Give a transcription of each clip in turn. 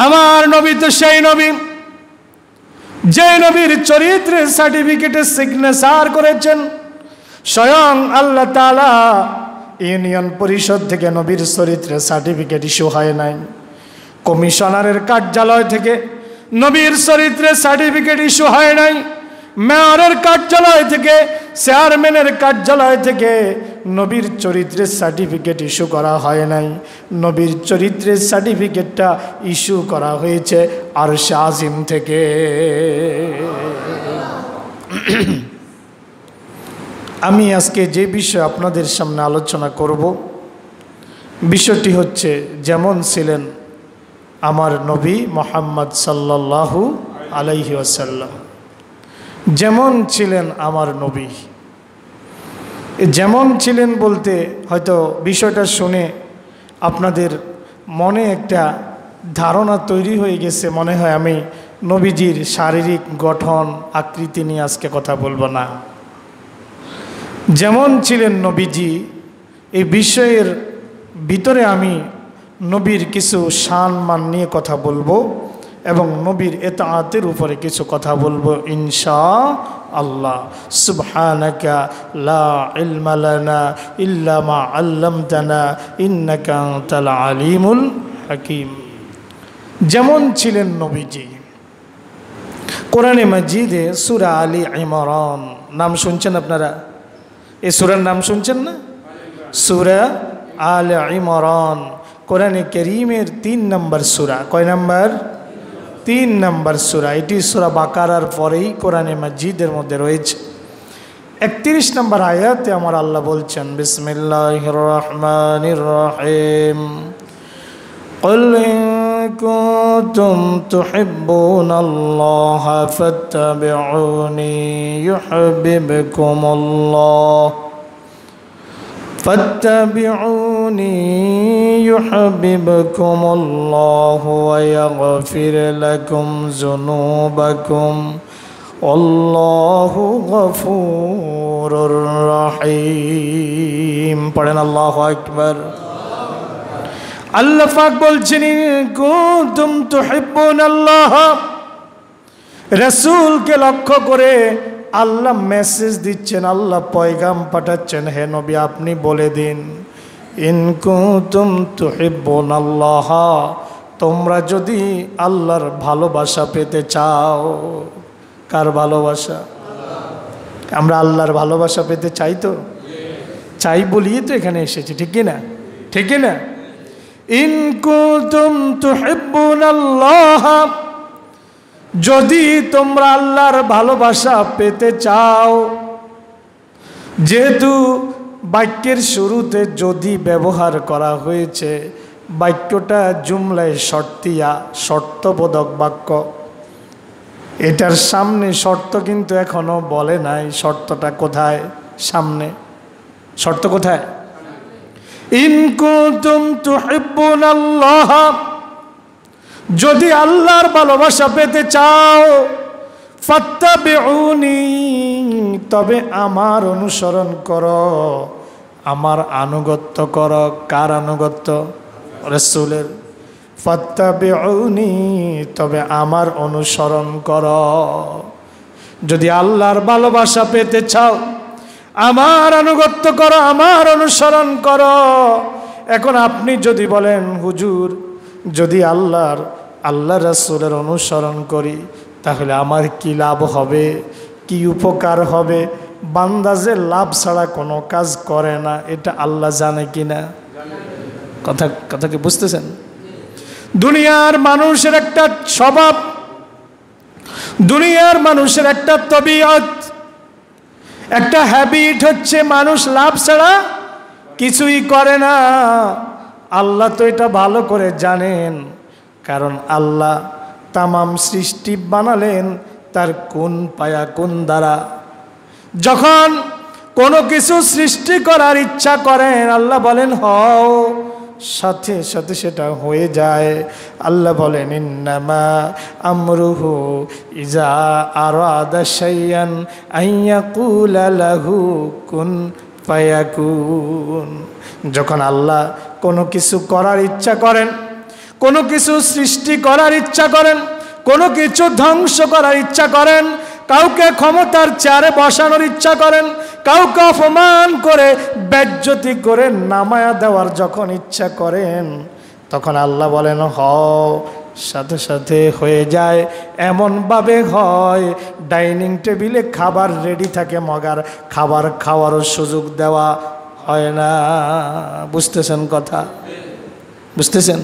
আমার নবী তো সেই নবী যে নবীর চরিত্রের সার্টিফিকেটে সিগনেচার করেছেন স্বয়ং আল্লাহ তাআলা। ইউনিয়ন পরিষদ থেকে নবীর চরিত্রের সার্টিফিকেট ইস্যু হয় নাই, কমিশনারের কার্যালয় থেকে নবীর চরিত্রের সার্টিফিকেট ইস্যু হয় নাই, মেয়রের কার্যালয় থেকে চেয়ারম্যানের কার্যালয় থেকে নবীর চরিত্রের সার্টিফিকেট ইস্যু করা হয় নাই। নবীর চরিত্রের সার্টিফিকেটটা ইস্যু করা হয়েছে আরশে আজিম থেকে। আমি আজকে যে বিষয় আপনাদের সামনে আলোচনা করব, বিষয়টি হচ্ছে যেমন ছিলেন আমার নবী মুহাম্মদ সাল্লাল্লাহু আলাইহি ওয়াসাল্লাম, যেমন ছিলেন আমার নবী। যেমন ছিলেন বলতে হয়তো বিষয়টা শুনে আপনাদের মনে একটা ধারণা তৈরি হয়ে গেছে, মনে হয় আমি নবীজির শারীরিক গঠন আকৃতি নিয়ে আজকে কথা বলবো না। যেমন ছিলেন নবীজি এই বিষয়ের ভিতরে আমি নবীর কিছু সম্মান নিয়ে কথা বলবো এবং নবীর ইতাআতের উপরে কিছু কথা বলবো ইনশাআল্লাহ। সুবহানাকা লা ইলমা লানা ইল্লা মা আল্লামতানা ইন্নাকা আনতাল আলিমুল হাকিম। যেমন ছিলেন নবীজি, কোরআনে মাজিদে সূরা আলী ইমরান নাম শুনছেন আপনারা? এই সূরার নাম শুনছেন না? সূরা আলী ইমরান কোরআনে কারীমের 3 নম্বর সূরা। কয় নম্বর? 3 নম্বর সূরা। এটি সূরা বাকারার পরেই কোরআনে মাজিদের মধ্যে রয়েছে। 31 নম্বর আয়াতে আমার আল্লাহ বলছেন, বিসমিল্লাহির রহমানির রহিম, কুল ইন কুনতুম তুহিব্বুনাল্লাহা ফাত্তাবিউনি ইউহিব্বুকুমুল্লাহ فاتبعوني يحببكم الله ويغفر لكم ذنوبكم والله غفور رحيم। পড়েন আল্লাহু আকবার। আল্লাহ পাক বলছেন, কুনতুম তুহিব্বুনাল্লাহ, রাসূলকে লক্ষ্য করে আল্লাহ মেসেজ দিচ্ছেন, আল্লাহ পয়গাম পাঠাচ্ছেন, হে নবী আপনি বলে দিন, ইন কুনতুম তুহিব্বুনাল্লাহ, তোমরা যদি আল্লাহর ভালোবাসা পেতে চাও। কার ভালোবাসা? আমরা আল্লাহর ভালোবাসা পেতে চাই তো, চাই বলিয়ে তো এখানে এসেছি, ঠিক কি না? ঠিক কি না? ইন কুনতুম তুহিব্বুনাল্লাহ, যদি তোমরা আল্লাহর ভালোবাসা পেতে চাও। যেহেতু বাক্যের শুরুতে যদি ব্যবহার করা হয়েছে, বাক্যটা জুমলায় শর্তিয়া, শর্তবোধক বাক্য। এটার সামনে শর্ত কিন্তু এখনো বলে নাই। শর্তটা কোথায়? সামনে। শর্ত কোথায়? ইন কুনতুম তুহিব্বুনাল্লাহ, যদি আল্লাহর ভালোবাসা পেতে চাও, ফাত্তাবিউনি, তবে আমার অনুসরণ করো, আমার আনুগত্য করো। কার আনুগত্য? রাসূলের। ফাত্তাবিউনি, তবে আমার অনুসরণ করো। যদি আল্লাহর ভালোবাসা পেতে চাও, আমার আনুগত্য করো, আমার অনুসরণ করো। এখন আপনি যদি বলেন, হুজুর যদি আল্লাহ রাসূলের অনুসরণ করি তাহলে আমার কি লাভ হবে, কি উপকার হবে? বান্দা যে লাভ ছাড়া কোনো কাজ করে না, এটা আল্লাহ জানে কি না? কথা কি বুঝতেছেন? দুনিয়ার মানুষের একটা স্বভাব, দুনিয়ার মানুষের একটা তবিয়ত, একটা হ্যাবিট হচ্ছে মানুষ লাভ ছাড়া কিছুই করে না। আল্লাহ তো এটা ভালো করে জানেন, কারণ আল্লাহ তামাম সৃষ্টি বানালেন তার কোন পায়া কোন দ্বারা। যখন কোনো কিছু সৃষ্টি করার ইচ্ছা করেন, আল্লাহ বলেন হও, সাথে সাথে সেটা হয়ে যায়। আল্লাহ বলেন, ইন্নামা আমরুহু ইজা আরাদা শাইআন আইয়াকুলা লাহু কুন ফায়াকুন। যখন আল্লাহ কোনো কিছু করার ইচ্ছা করেন, কোনো কিছু সৃষ্টি করার ইচ্ছা করেন, কোনো কিছু ধ্বংস করার ইচ্ছা করেন, কাউকে ক্ষমতার চেয়ারে বসানোর ইচ্ছা করেন, কাউকে অপমান করে বেজ্জতি করে নামায়া দেওয়ার যখন ইচ্ছা করেন, তখন আল্লাহ বলেন হও, সাথে সাথে হয়ে যায়। এমনভাবে হয় ডাইনিং টেবিলে খাবার রেডি থাকে, মগার খাবার খাওয়ারও সুযোগ দেওয়া হয় না। বুঝতেছেন কথা? বুঝতেছেন?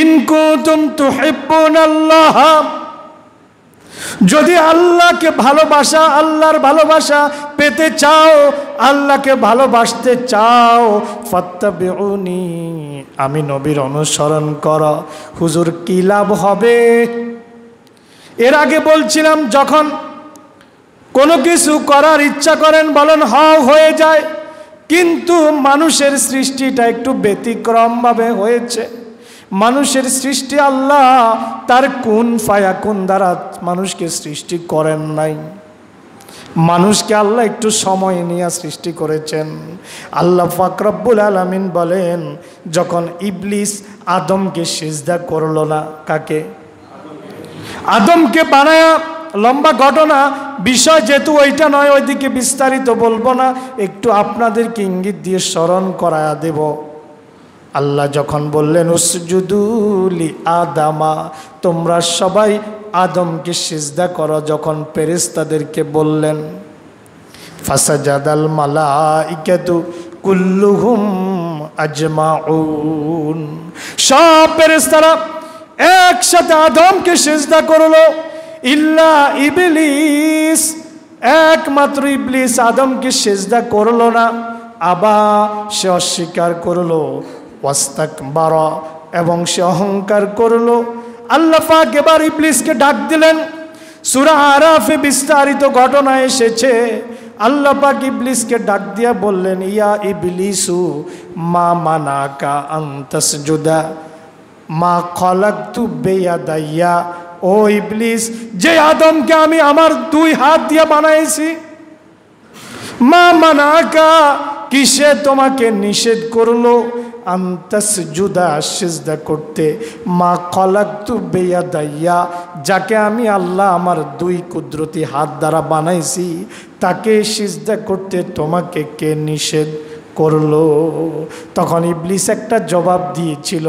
ইন কুনতুম তুহিব্বুনাল্লাহ, যদি আল্লাহকে ভালোবাসা, আল্লাহর ভালোবাসা পেতে চাও, আল্লাহকে ভালোবাসতে চাও, ফাত্তাবিউনি, আমি নবীর অনুসরণ করো। হুজুর কি লাভ হবে? এর আগে বলছিলাম যখন কোনো কিছু করার ইচ্ছা করেন বলেন হও, হয়ে যায়। কিন্তু মানুষের সৃষ্টিটা একটু ব্যতিক্রমভাবে হয়েছে। মানুষের সৃষ্টি আল্লাহ তার কুন ফায়াকুন দ্বারা মানুষকে সৃষ্টি করেন নাই। মানুষকে আল্লাহ একটু সময় নিয়ে সৃষ্টি করেছেন। আল্লাহ পাক রব্বুল আলামিন বলেন, যখন ইবলিস আদমকে সিজদা করলো না, কাকে? আদমকে বানায়া, লম্বা ঘটনা, বিষয় যেহেতু ওইটা নয়, ওইদিকে বিস্তারিত বলবো না, একটু আপনাদেরকে ইঙ্গিত দিয়ে স্মরণ করায়া দেব। আল্লাহ যখন বললেন উসজুদু লি আদামা, তোমরা সবাই আদমকে সিজদা করো, যখন ফেরেশতাদেরকে বললেন, ফাসাজাদাল মালাইকাতু কুল্লুহুম আজমাউন, সব ফেরেশতারা একসাথে আদমকে সিজদা করলো, ইল্লা ইবলিস, একমাত্র ইবলিস আদমকে সিজদা করলো না। আবা, সে অস্বীকার করলো, ওয়াস্তাকবারা, এবং সে অহংকার করলো। আল্লাহ পাক এবার ইবলিসকে ডাক দিলেন। সূরা আরাফে বিস্তারিত ঘটনা এসেছে। আল্লাহ পাক ইবলিসকে ডাক দিয়া বললেন, ইয়া ইবলিসু মা মানাকা আন তাসজুদা মা খলাকতু বিয়াদাইয়া, ও ইবলিস, যে আদমকে আমি আমার দুই হাত দিয়ে বানাইছি, মা মানাকা, কিসে তোমাকে নিষেধ করলো, আনতাসজুদা, সিজদা করতে, মা খলাকতু বিয়াদাইয়া, যাকে আমি আল্লাহ আমার দুই কুদরতি হাত দ্বারা বানাইছি, তাকে সিজদা করতে তোমাকে কে নিষেধ করলো? তখন ইবলিস একটা জবাব দিয়েছিল।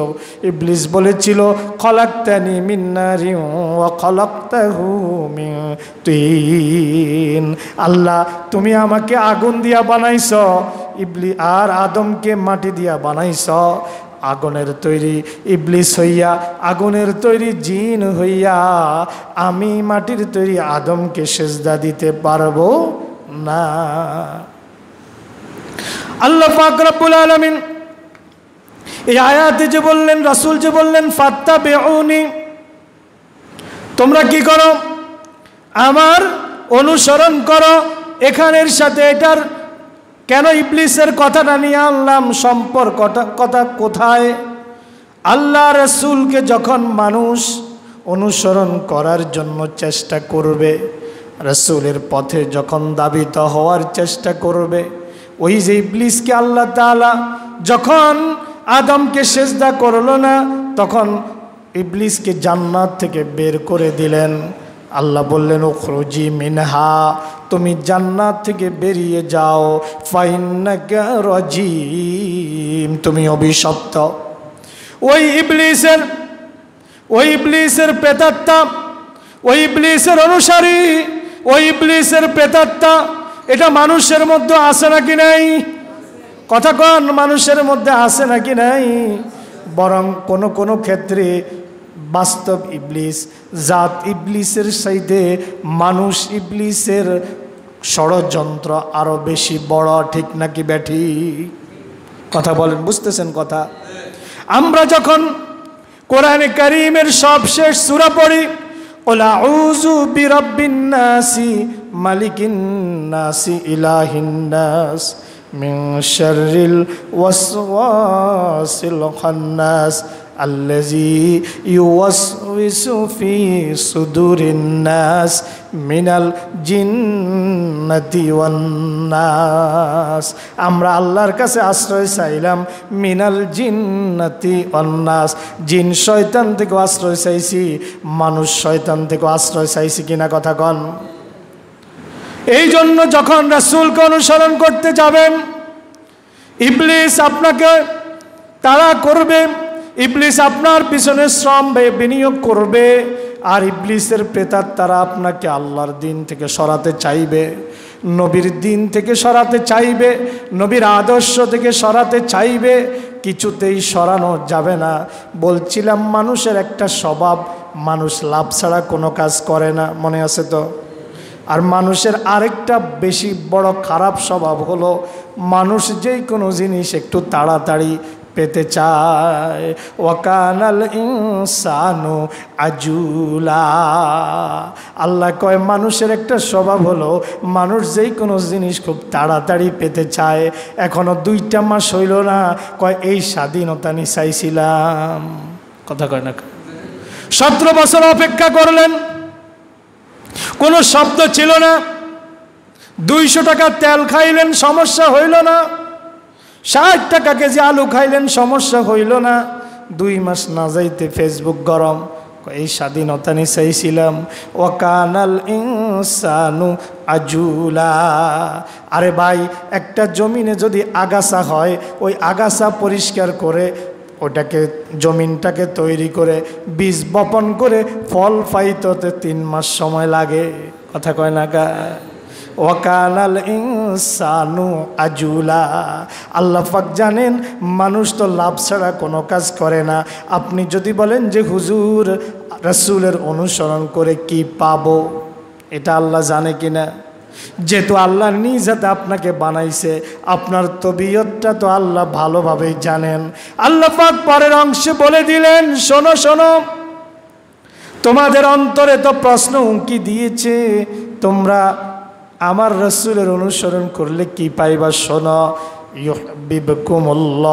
ইবলিস বলেছিল, খলাকতানি মিন নারিন ওয়া খলাকতাহু মিন তিন, আল্লাহ তুমি আমাকে আগুন দিয়া বানাইছ, আর আদমকে মাটি দিয়া বানাইছ। আগুনের তৈরি ইবলিস হইয়া, আগুনের তৈরি জিন হইয়া, আমি মাটির তৈরি আদমকে সিজদা দিতে পারবো না। আল্লাহ পাক রব্বুল আলামিন এই আয়াতে যে বললেন, রাসূল যে বললেন ফাত্তাবিউনি, তোমরা কি করো? আমার অনুসরণ করো। এখানের সাথে এটার কেন ইবলিসের কথাটা নিয়ে আনলাম? সম্পর্কটা কথা কোথায়? আল্লাহ রাসূলকে যখন মানুষ অনুসরণ করার জন্য চেষ্টা করবে, রাসূলের পথে যখন দাবিত হওয়ার চেষ্টা করবে, ওই যে ইবলিসকে আল্লাহ তাআলা যখন আদমকে সিজদা করলো না, তখন ইবলিসকে জান্নাত থেকে বের করে দিলেন। আল্লাহ বললেন, উখরুজি মিনহা, তুমি জান্নাত থেকে বেরিয়ে যাও, ফাইন্নাকা রাজিম, তুমি অভিশপ্ত। ওই ইবলিসের প্রেতাত্মা, ওই ইবলিসের অনুসারী, ওই ইবলিসের প্রেতাত্মা, এটা মানুষের মধ্যে আছে নাকি নাই? কথা কন, মানুষের মধ্যে আছে নাকি নাই? বরং কোনো ক্ষেত্রে বাস্তব ইবলিস, জাত ইবলিসের চাইতে মানুষ ইবলিসের ষড়যন্ত্র আরো বেশি বড়, ঠিক নাকি ব্যাঠি? কথা বলেন, বুঝতেছেন কথা? আমরা যখন কোরআনে কারীমের সবশেষ সূরা পড়ি, কুল আউযু বিরাব্বিন নাসি মালিকিন নাসি ইলাহিন নাস মিন শাররিল ওয়াসওয়াসিল খান্নাস আল্লাযী ইউওয়াসউিসু ইউসওয়িসু ফি সুদুরিন নাস মিনাল জিন্নাতি ওয়ান নাস। আমরা আল্লাহর কাছে আশ্রয় চাইলাম মিনাল জিন্নাতি ওয়ান নাস, জিন শয়তান থেকে আশ্রয় চাইছি, মানুষ শয়তান থেকে আশ্রয় চাইছি কিনা কথা কন। এই জন্য যখন রাসূলকে অনুসরণ করতে যাবেন, ইবলিস আপনাকে তাড়া করবে, ইবলিস আপনার পিছনে শ্রম বিনিয়োগ করবে, আর ইবলিসের প্রেতাত্মারা আপনাকে আল্লাহর দিন থেকে সরাতে চাইবে, নবীর দিন থেকে সরাতে চাইবে, নবীর আদর্শ থেকে সরাতে চাইবে। কিছুতেই সরানো যাবে না। বলছিলাম মানুষের একটা স্বভাব, মানুষ লাভ ছাড়া কোনো কাজ করে না, মনে আছে তো? আর মানুষের আরেকটা বেশি বড় খারাপ স্বভাব হলো, মানুষ যেই কোনো জিনিস একটু তাড়াতাড়ি পেতে চায়। ওয়াকানাল ইনসানু আজুলা। আল্লাহ কয় মানুষের একটা স্বভাব হলো, মানুষ যেই কোনো জিনিস খুব তাড়াতাড়ি পেতে চায়। এখনো 2টা মাস হইল না, কয় এই স্বাধীনতা নি চাইছিলাম, কথা কয় না। 17 বছর অপেক্ষা করলেন, কোনো শব্দ ছিল না। 200 টাকা তেল খাইলেন, সমস্যা হইল না। 60 টাকা কেজি আলু খাইলেন, সমস্যা হইল না। 2 মাস না যাইতে ফেসবুক গরম, এই স্বাধীনতা নিয়ে চাইছিলাম। ওয়াকানাল ইনসানু আজুলা। আরে ভাই, একটা জমিনে যদি আগাছা হয়, ওই আগাছা পরিষ্কার করে ওটাকে জমিনটাকে তৈরি করে বীজ বপন করে ফল পাইতে 3 মাস সময় লাগে, কথা কয় না গা। ওয়াকানাল ইনসানু আজুলা। আল্লাহ পাক জানেন মানুষ তো লাভ ছাড়া কোনো কাজ করে না। আপনি যদি বলেন যে হুজুর রাসূলের অনুসরণ করে কি পাবো, এটা আল্লাহ জানে কিনা? যেহেতু আল্লাহ নিজ হাতে আপনাকে বানাইছে, আপনার তবিয়তটা তো আল্লাহ ভালোভাবেই জানেন। আল্লাহ পাক পরের অংশে বলে দিলেন, শোনো শোনো, তোমাদের অন্তরে তো প্রশ্ন উঁকি দিয়েছে, তোমরা আমার রাসূলের অনুসরণ করলে কি পাইবা, শোনো। ইউহিব্বুকুমুল্লাহ,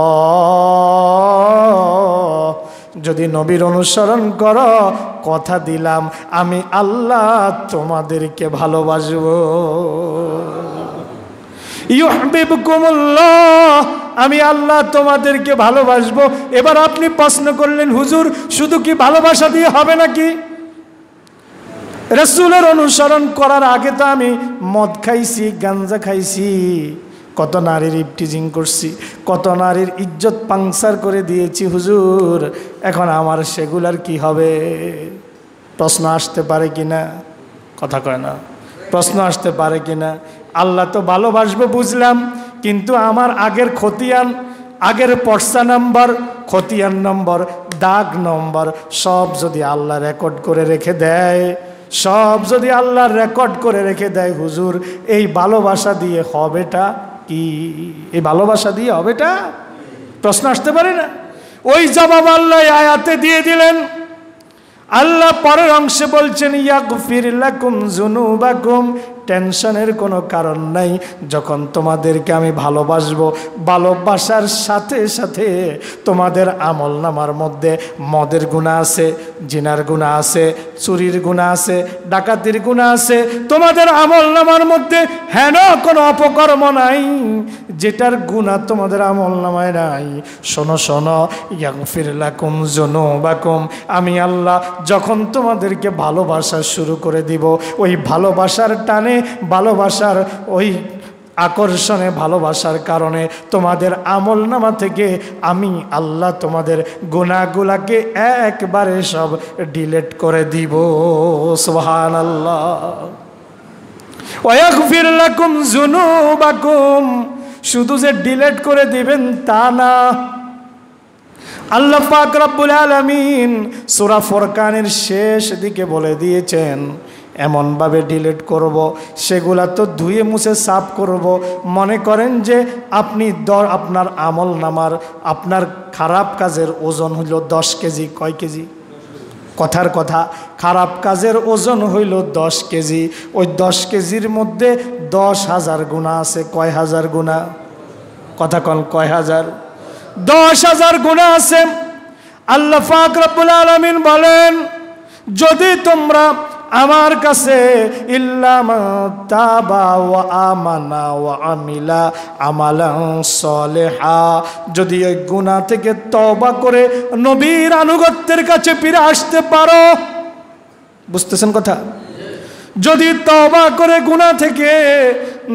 যদি নবীর অনুসরণ করো, কথা দিলাম আমি আল্লাহ তোমাদেরকে ভালোবাসবো। ইউহিব্বুকুমুল্লাহ, আমি আল্লাহ তোমাদেরকে ভালোবাসবো। এবার আপনি প্রশ্ন করলেন, হুজুর শুধু কি ভালোবাসা দিয়ে হবে নাকি? রাসূলের অনুসরণ করার আগে তো আমি মদ খাইছি, গাঞ্জা খাইছি, কত নারীর ইফটিজিং করছি, কত নারীর ইজ্জত পাংচার করে দিয়েছি হুজুর, এখন আমার সেগুলার কি হবে? প্রশ্ন আসতে পারে কিনা? কথা কয় না। প্রশ্ন আসতে পারে কিনা? আল্লাহ তো ভালোবাসবো বুঝলাম, কিন্তু আমার আগের খতিয়ান, আগের পর্সা নম্বর, খতিয়ান নম্বর, দাগ নম্বর সব যদি আল্লাহ রেকর্ড করে রেখে দেয়, সব যদি আল্লাহ রেকর্ড করে রেখে দেয়, হুজুর এই ভালোবাসা দিয়ে হবেটা কি? এই ভালোবাসা দিয়ে হবেটা? প্রশ্ন আসতে পারে না? ওই জবাব আল্লাহ আয়াতে দিয়ে দিলেন। আল্লাহ পরের অংশে বলছেন, ইয়াগফির লাকুম যুনুবাকুম। টেনশনের কোনো কারণ নাই, যখন তোমাদেরকে আমি ভালোবাসবো, ভালোবাসার সাথে সাথে তোমাদের আমল নামার মধ্যে মদের গুনাহ আছে, জিনার গুনাহ আছে, চুরির গুনাহ আছে, ডাকাতির গুনাহ আছে, তোমাদের আমল নামার মধ্যে হেন কোনো অপকর্ম নাই যেটার গুনাহ তোমাদের আমল নামায় নাই। শোনো শোনো, ইয়াগফির লাকুম যুনুবাকুম, আমি আল্লাহ যখন তোমাদেরকে ভালোবাসা শুরু করে দিব, ওই ভালোবাসার টানে, ভালোবাসার ওই আকর্ষণে, ভালোবাসার কারণে তোমাদের আমল নামা থেকে আমি আল্লাহ তোমাদের গুনাহগুলাকে একবারে সব ডিলিট করে দিব। সুবহানাল্লাহ। ওয়া ইয়াগফির লাকুম যুনুবাকুম, শুধু যে ডিলিট করে দিবেন তা না, আল্লাহ পাক রব্বুল আলামিন সূরা ফুরকানের শেষ দিকে বলে দিয়েছেন, এমনভাবে ডিলিট করব, সেগুলা তো ধুয়ে মুছে সাফ করব। মনে করেন যে আপনি আপনার আমল নামার, আপনার খারাপ কাজের ওজন হইল 10 কেজি। কয় কেজি? কথার কথা, খারাপ কাজের ওজন হইল 10 কেজি। ওই 10 কেজির মধ্যে 10,000 গুনাহ আছে। কয় হাজার গুনাহ? কথা কন, কয় হাজার? 10,000 গুনাহ আছে। আল্লাহ পাক রব্বুল আলামিন বলেন, যদি তোমরা আমার কাছে ইল্লা মান তাবা ওয়া আমানা ওয়া আমিলা আমালান সলিহা, যদি ওই গুনাহ থেকে তওবা করে নবীর আনুগত্যের কাছে ফিরে আসতে পারো, বুঝতেছেন কথা? যদি তওবা করে গুনাহ থেকে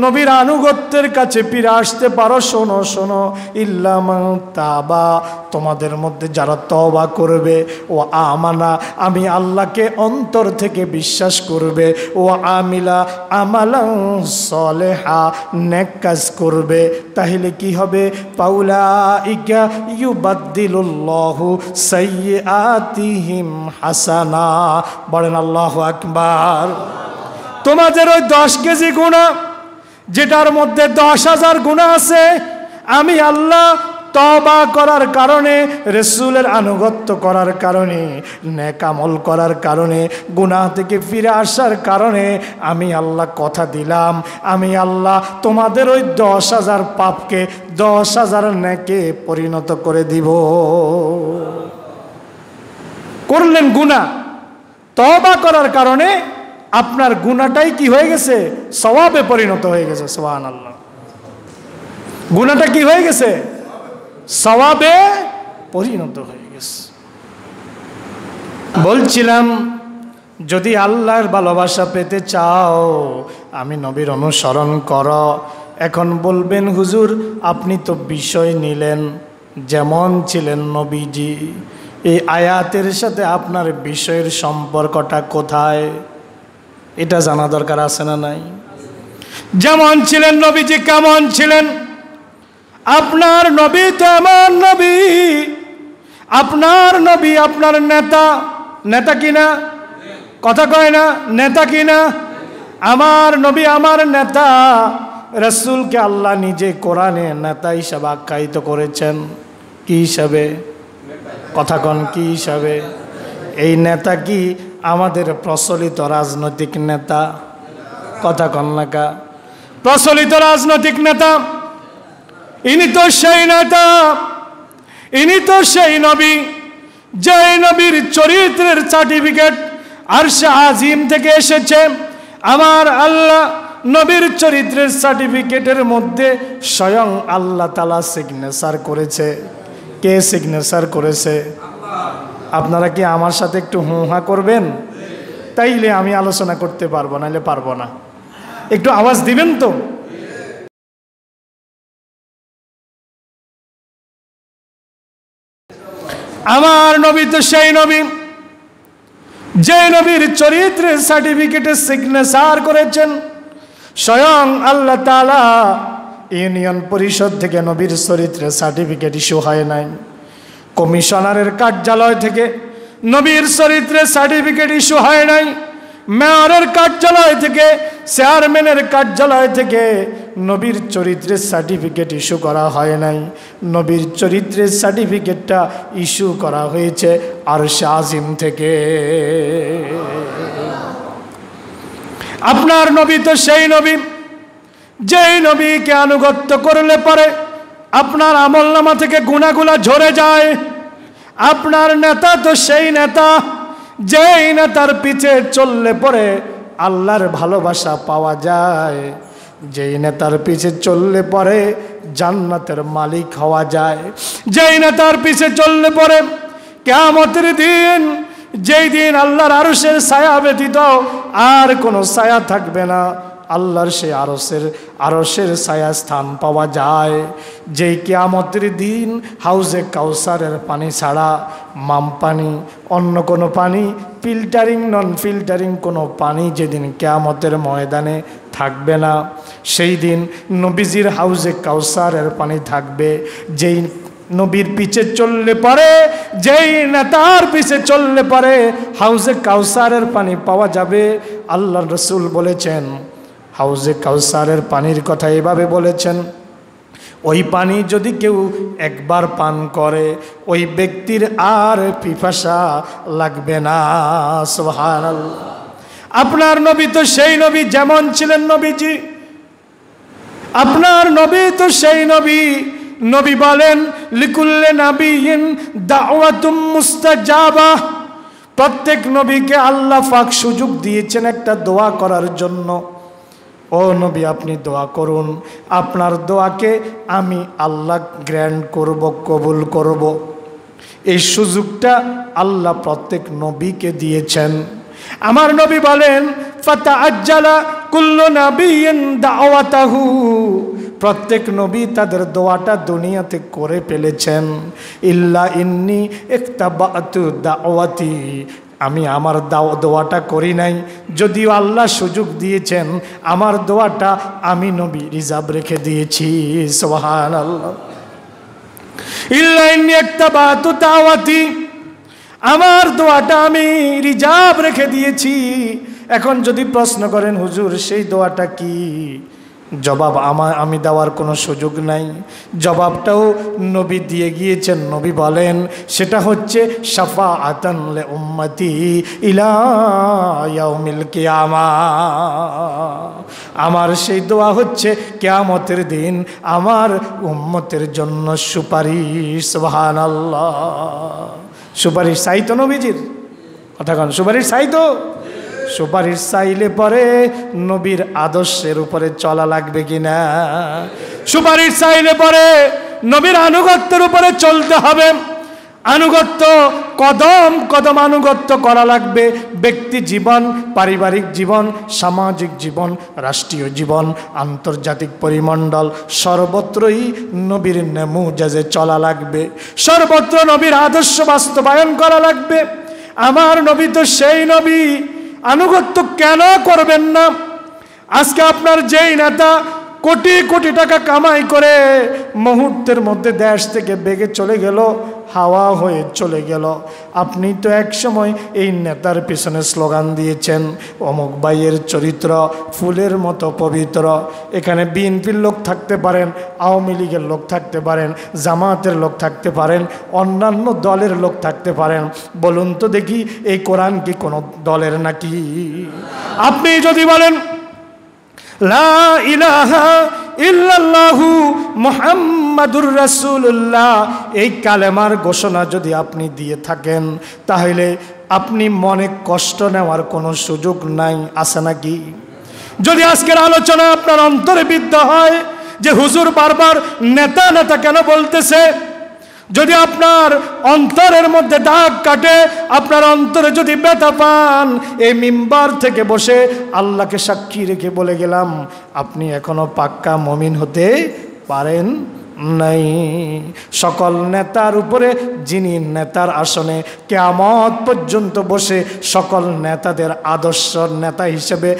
নবীর আনুগত্যের কাছে ফিরে আসতে পারো, শোনো শোনো, ইল্লা মান তাবা, তোমাদের মধ্যে যারা তওবা করবে, ও আমানা, আমি আল্লাহকে অন্তর থেকে বিশ্বাস করবে, ও আমিলা আমালান সলিহা, নেক কাজ করবে, তাহলে কি হবে? ফাউলাইকা ইউবাদদিলুল্লাহু সাইয়্যাতিহিম হাসানা। বলেন আল্লাহু আকবার। তোমাদের ওই 10 কেজি গুনাহ, যেটার মধ্যে 10,000 গুনাহ আছে, আমি আল্লাহ তওবা করার কারণে, রাসূলের আনুগত্য করার কারণে, নেক আমল করার কারণে, গুনাহ থেকে ফিরে আসার কারণে আমি আল্লাহ কথা দিলাম, আমি আল্লাহ তোমাদের ওই 10,000 পাপকে 10,000 নেকে পরিণত করে দিব। করলেন গুনাহ, তওবা করার কারণে আপনার গুনাহটাই কি হয়ে গেছে? সওয়াবে পরিণত হয়ে গেছে। সুবহানাল্লাহ। গুনাহটা কি হয়ে গেছে? সওয়াবে পরিণত হয়ে গেছে। বলছিলাম, যদি আল্লাহর ভালোবাসা পেতে চাও, আমি নবীর অনুসরণ করো। এখন বলবেন, হুজুর আপনি তো বিষয় নিলেন, যেমন ছিলেন নবীজি, এই আয়াতের সাথে আপনার বিষয়ের সম্পর্কটা কোথায়? এটা জানা দরকার আছে না নাই? যেমন ছিলেন নবীজি, কেমন ছিলেন? আপনার নবী তো এমন নবী, আপনার নবী আপনার নেতা, নেতা কিনা? কথা কয় না? নেতা কিনা? আমার নবী আমার নেতা। রাসূলকে আল্লাহ নিজে কোরআনে নেতা হিসাবে আখ্যায়িত করেছেন। কি হিসাবে? কথা কন, কি হিসাবে? এই নেতা কি আমাদের প্রচলিত রাজনৈতিক নেতা? কথা কন না কা? প্রচলিত রাজনৈতিক নেতা? ইনি তো সেই নেতা, ইনি তো সেই নবী, যে নবীর চরিত্রের সার্টিফিকেট আরশে আজিম থেকে এসেছে। আমার আল্লাহ নবীর চরিত্রের সার্টিফিকেটের মধ্যে স্বয়ং আল্লাহ তাআলা সিগনেচার করেছে। কে সিগনেচার করেছে? আপনারা কি আমার সাথে একটু হুহা করবেন? তাইলে আমি আলোচনা করতে পারবো, নাহলে পারবো না। একটু আওয়াজ দিবেন তো। আমার নবী তো সেই নবী, যে নবীর চরিত্রের সার্টিফিকেটে সিগনেচার করেছেন স্বয়ং আল্লাহ তাআলা। ইউনিয়ন পরিষদ থেকে নবীর চরিত্রের সার্টিফিকেট ইস্যু হয় নাই, কমিশনারের কার্যালয় থেকে নবীর চরিত্রের সার্টিফিকেট ইস্যু হয় নাই, মেয়রের কার্যালয় থেকে, চেয়ারম্যানের কার্যালয় থেকে নবীর চরিত্রের সার্টিফিকেট ইস্যু করা হয় নাই। নবীর চরিত্রের সার্টিফিকেটটা ইস্যু করা হয়েছে আরশে আজিম থেকে। আপনার নবী তো সেই নবী, যেই নবীকে আনুগত্য করলে পরে আপনার আমলনামা থেকে গুনাহগুলা ঝরে যায়। আপনার নেতা তো সেই নেতা, যেই নেতার পিছে চললে পরে আল্লাহর ভালোবাসা পাওয়া যায়, যেই নেতার পিছে চললে পরে জান্নাতের মালিক হওয়া যায়, যেই নেতার পিছে চললে পরে কিয়ামতের দিন, যেই দিন আল্লাহর আরশের ছায়া ব্যতীত আর কোনো ছায়া থাকবে না, আল্লাহর সেই আরশের ছায়া স্থান পাওয়া যায়। যেই কিয়ামতের দিন হাউজে কাউসারের পানি ছাড়া মাম পানি, অন্য কোনো পানি, ফিল্টারিং নন ফিল্টারিং কোনো পানি যেদিন কিয়ামতের ময়দানে থাকবে না, সেই দিন নবীজির হাউজে কাউসারের পানি থাকবে। যেই নবীর পিছে চললে পারে, যেই নেতার পিছে চললে পারে হাউজে কাউসারের পানি পাওয়া যাবে। আল্লাহ রসুল বলেছেন, হাউজে কাউসারের পানির কথা এভাবে বলেছেন, ওই পানি যদি কেউ একবার পান করে ওই ব্যক্তির আর পিপাসা লাগবে না। সুবহানাল্লাহ। আপনার নবী তো সেই নবী, যেমন ছিলেন নবীজি, আপনার নবী তো সেই নবী। নবী বলেন, লিকুল্লি নাবিয়িন দাওয়াতুম মুস্তাজাবা, প্রত্যেক নবীকে আল্লাহ পাক সুযোগ দিয়েছেন একটা দোয়া করার জন্য। ও নবী, আপনি দোয়া করুন, আপনার দোয়াকে আমি আল্লাহ গ্র্যান্ড করব, কবুল করব। এই সুযোগটা আল্লাহ প্রত্যেক নবীকে দিয়েছেন। আমার নবী বলেন, ফাতাআজ্জালা কুল্লু নাবিয়্যিন দাওয়াতাহু, প্রত্যেক নবী তাদের দোয়াটা দুনিয়াতে করে ফেলেছেন। ইল্লা ইন্নী ইক্তাবাতু দাওয়াতি, আমি আমার দোয়াটা করি নাই, যদিও আল্লাহ সুযোগ দিয়েছেন, আমার দোয়াটা আমি নবী রিজার্ভ রেখে দিয়েছি। সুবহানাল্লাহ। ইল্লা ইন্নী ইক্তাবাতু দাওয়াতি, আমার দোয়াটা আমি রিজার্ভ রেখে দিয়েছি। এখন যদি প্রশ্ন করেন, হুজুর সেই দোয়াটা কি? জবাব আমি দেওয়ার কোনো সুযোগ নাই, জবাবটাও নবী দিয়ে গিয়েছেন। নবী বলেন সেটা হচ্ছে শাফাআতান লি উম্মতি ইলা ইয়াউমিল কিয়ামাহ। আমার সেই দোয়া হচ্ছে কিয়ামতের দিন আমার উম্মতের জন্য সুপারিশ। সুবহানাল্লাহ। সুপারিশ চাই তো নবীজির? কথা কন, সুপারিশ চাই তো? সুপারিশ চাইলে পরে নবীর আদর্শের উপরে চলা লাগবে কিনা? সুপারিশ চাইলে পরে নবীর আনুগত্যের উপরে চলতে হবে। আনুগত্য কদম কদম আনুগত্য করা লাগবে। ব্যক্তি জীবন, পারিবারিক জীবন, সামাজিক জীবন, রাষ্ট্রীয় জীবন, আন্তর্জাতিক পরিমণ্ডল, সর্বত্রই নবীর নেমুজাজে চলা লাগবে। সর্বত্র নবীর আদর্শ বাস্তবায়ন করা লাগবে। আমার নবী তো সেই নবী, আনুগত্য কেন করবেন না? আজকে আপনার যেই নেতা কোটি কোটি টাকা কামাই করে মুহূর্তের মধ্যে দেশ থেকে বেগে চলে গেল, হাওয়া হয়ে চলে গেল, আপনি তো এক সময় এই নেতার পিছনে স্লোগান দিয়েছেন, অমুক ভাইয়ের চরিত্র ফুলের মতো পবিত্র। এখানে বিএনপির লোক থাকতে পারেন, আওয়ামী লীগের লোক থাকতে পারেন, জামাতের লোক থাকতে পারেন, অন্যান্য দলের লোক থাকতে পারেন। বলুন তো দেখি, এই কোরআন কি কোনো দলের নাকি? আপনি যদি বলেন লা ইলাহা ইল্লাল্লাহু মুহাম্মাদুর রাসূলুল্লাহ, এই কালেমার ঘোষণা যদি আপনি দিয়ে থাকেন, তাহলে আপনি মনে কষ্ট নেওয়ার কোনো সুযোগ নাই, আছে নাকি? যদি আজকের আলোচনা আপনার অন্তরে বিদ্ধ হয় যে হুজুর বারবার নেতা নেতা কেন বলতেছে, যদি আপনার অন্তরের মধ্যে দাগ কাটে, আপনার অন্তরে যদি ব্যথা পান, এই মিম্বার থেকে বসে আল্লাহকে সাক্ষী রেখে বলে গেলাম, আপনি এখনো পাক্কা মুমিন হতে পারেন নাই। সকল নেতার উপরে যিনি নেতার আসনে কিয়ামত পর্যন্ত বসে সকল নেতাদের আদর্শ নেতা হিসেবে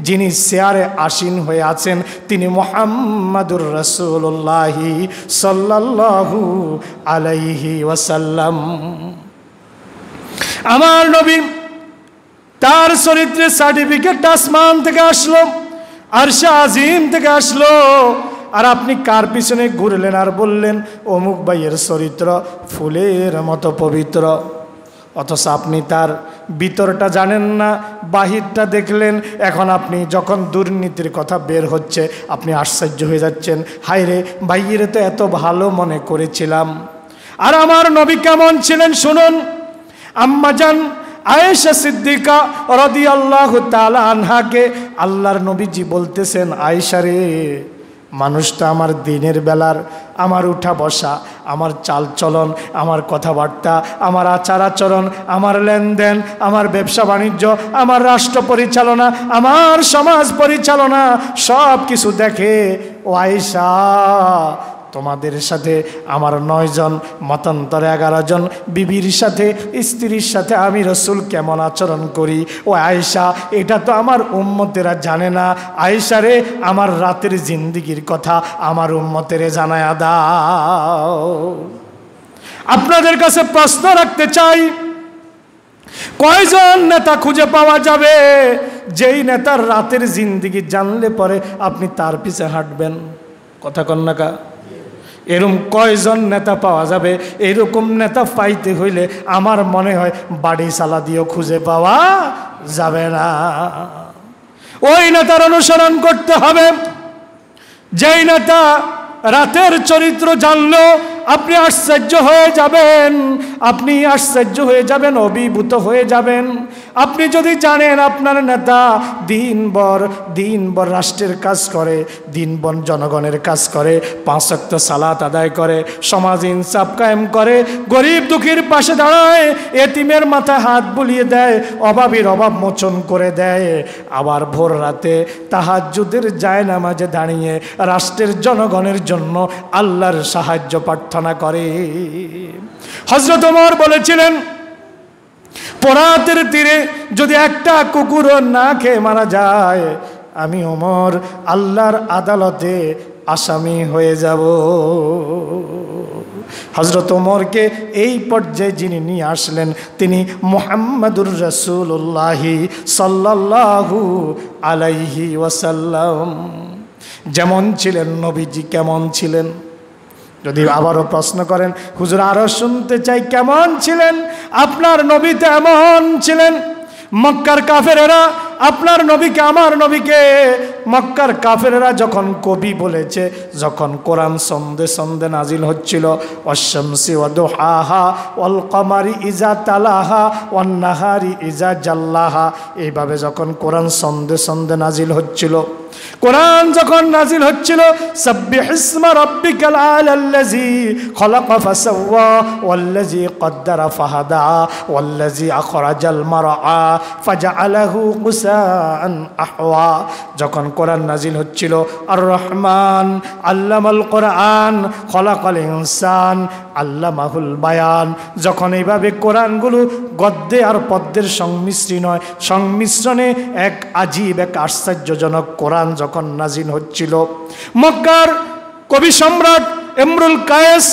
যিনি চেয়ারে আসীন হয়ে আছেন, তিনি মুহাম্মাদুর রাসূলুল্লাহ সাল্লাল্লাহু আলাইহি ওয়াসাল্লাম। আমার নবী, তার চরিত্রের সার্টিফিকেট আসমান থেকে আসলো, আরশে আজিম থেকে আসলো, আর আপনি কার পিছনে ঘুরলেন আর বললেন অমুক ভাইয়ের চরিত্র ফুলের মতো পবিত্র? অথচ আপনি তার ভিতরটা জানেন না, বাহিরটা দেখলেন। এখন আপনি যখন দুর্নীতির কথা বের হচ্ছে, আপনি আশ্চর্য হয়ে যাচ্ছেন, হায় রে, ভাইয়ের তো এত ভালো মনে করেছিলাম। আর আমার নবী কেমন ছিলেন শুনুন। আম্মাজান আয়েশা সিদ্দিকা রাদিয়াল্লাহু তাআলা আনহাকে আল্লাহর নবীজি বলতেছেন, আয়েশা রে, মানুষটা আমার দিনের বেলার, আমার উঠা বসা, আমার চালচলন, আমার কথাবার্তা, আমার আচার আচরণ, আমার লেনদেন, আমার ব্যবসা বাণিজ্য, আমার রাষ্ট্র পরিচালনা, আমার সমাজ পরিচালনা, সব কিছু দেখে। ও আয়েশা, তোমাদের সাথে আমার 9 জন, মতান্তরে 11 জন বিবির সাথে, স্ত্রীর সাথে আমি রাসূল কেমন আচরণ করি। ও আয়েশা, এটা তো আমার উম্মতেরা জানে না। আয়েশা রে, আমার রাতের জিন্দেগির কথা আমার উম্মতেরে জানায়া দাও। আপনাদের কাছে প্রশ্ন রাখতে চাই, কয়জন নেতা খুঁজে পাওয়া যাবে যেই নেতার রাতের জিন্দেগি জানলে পরে আপনি তার পিছে হাঁটবেন? কথা কন্যাকা, এরকম কয়জন নেতা পাওয়া যাবে? এরকম নেতা পাইতে হইলে আমার মনে হয় বাড়ি চালা দিয়েও খুঁজে পাওয়া যাবে না। ওই নেতার অনুসরণ করতে হবে যেই নেতা রাতের চরিত্র জানলো আপনি আশ্চর্য হয়ে যাবেন, আপনি আশ্চর্য হয়ে যাবেন, অভিভূত হয়ে যাবেন। আপনি যদি জানেন আপনার নেতা দিনভর রাষ্ট্রের কাজ করে, দিনভর জনগণের কাজ করে, 5 ওয়াক্ত সালাত আদায় করে, সমাজ ইনসাফ কায়েম করে, গরিব দুঃখীর পাশে দাঁড়ায়, এতিমের মাথায় হাত বুলিয়ে দেয়, অভাবীর অভাব মোচন করে দেয়, আবার ভোর রাতে তাহাজ্জুদের জায়নামাজে দাঁড়িয়ে রাষ্ট্রের জনগণের জন্য আল্লাহর সাহায্য প্রার্থনা করে। হযরত ওমর বলেছিলেন, ফোরাতের তীরে যদি একটা কুকুরও না খেয়ে মারা যায়, আমি ওমর আল্লাহর আদালতে আসামি হয়ে যাব। হযরত ওমরকে এই পর্যায়ে যিনি নিয়ে আসলেন তিনি মুহাম্মাদুর রাসূলুল্লাহ সাল্লাল্লাহু আলাইহি ওয়াসাল্লাম। যেমন ছিলেন নবীজি কেমন ছিলেন? যদি আবারও প্রশ্ন করেন হুজুর আরো শুনতে চাই কেমন ছিলেন, আপনার নবী তো এমন ছিলেন। মক্কার কাফেরেরা আপনার নবীকে, আমার নবীকে মক্কার কাফেরেরা যখন কবি বলেছে, যখন কোরআন সন্দে সন্দে নাজিল হচ্ছিল, ওয়াশ-শামসি ওয়া দুহাহা ওয়াল কমারি ইজা তালাহা ওয়ান নাহারি ইজা জাল্লাহা, এইভাবে যখন কোরআন সন্দে সন্দে নাজিল হচ্ছিল, কোরআন যখন নাজিল হচ্ছিল, সাব্বিহিসমা রাব্বিকাল আ'লাল্লাযী খলাকা ফাসাওয়া ওয়াল্লাযী কদ্দারা ফাহাদা ওয়াল্লাযী আখরাজাল মারআ ফাজআলাহু গুসাআন আহওয়া, যখন কোরআন নাজিল হচ্ছিল, আর রহমান আল্লামাল কোরআন খলাকাল ইনসান আল্লামাহুল বায়ান, যখন এইভাবে কোরআনগুলো গদ্যে আর পদ্যের সংমিশ্রণে এক আজীব, এক আশ্চর্যজনক কোরআন যখন নাজিল হচ্ছিল, মক্কার কবি সম্রাট ইমরুল কায়েস,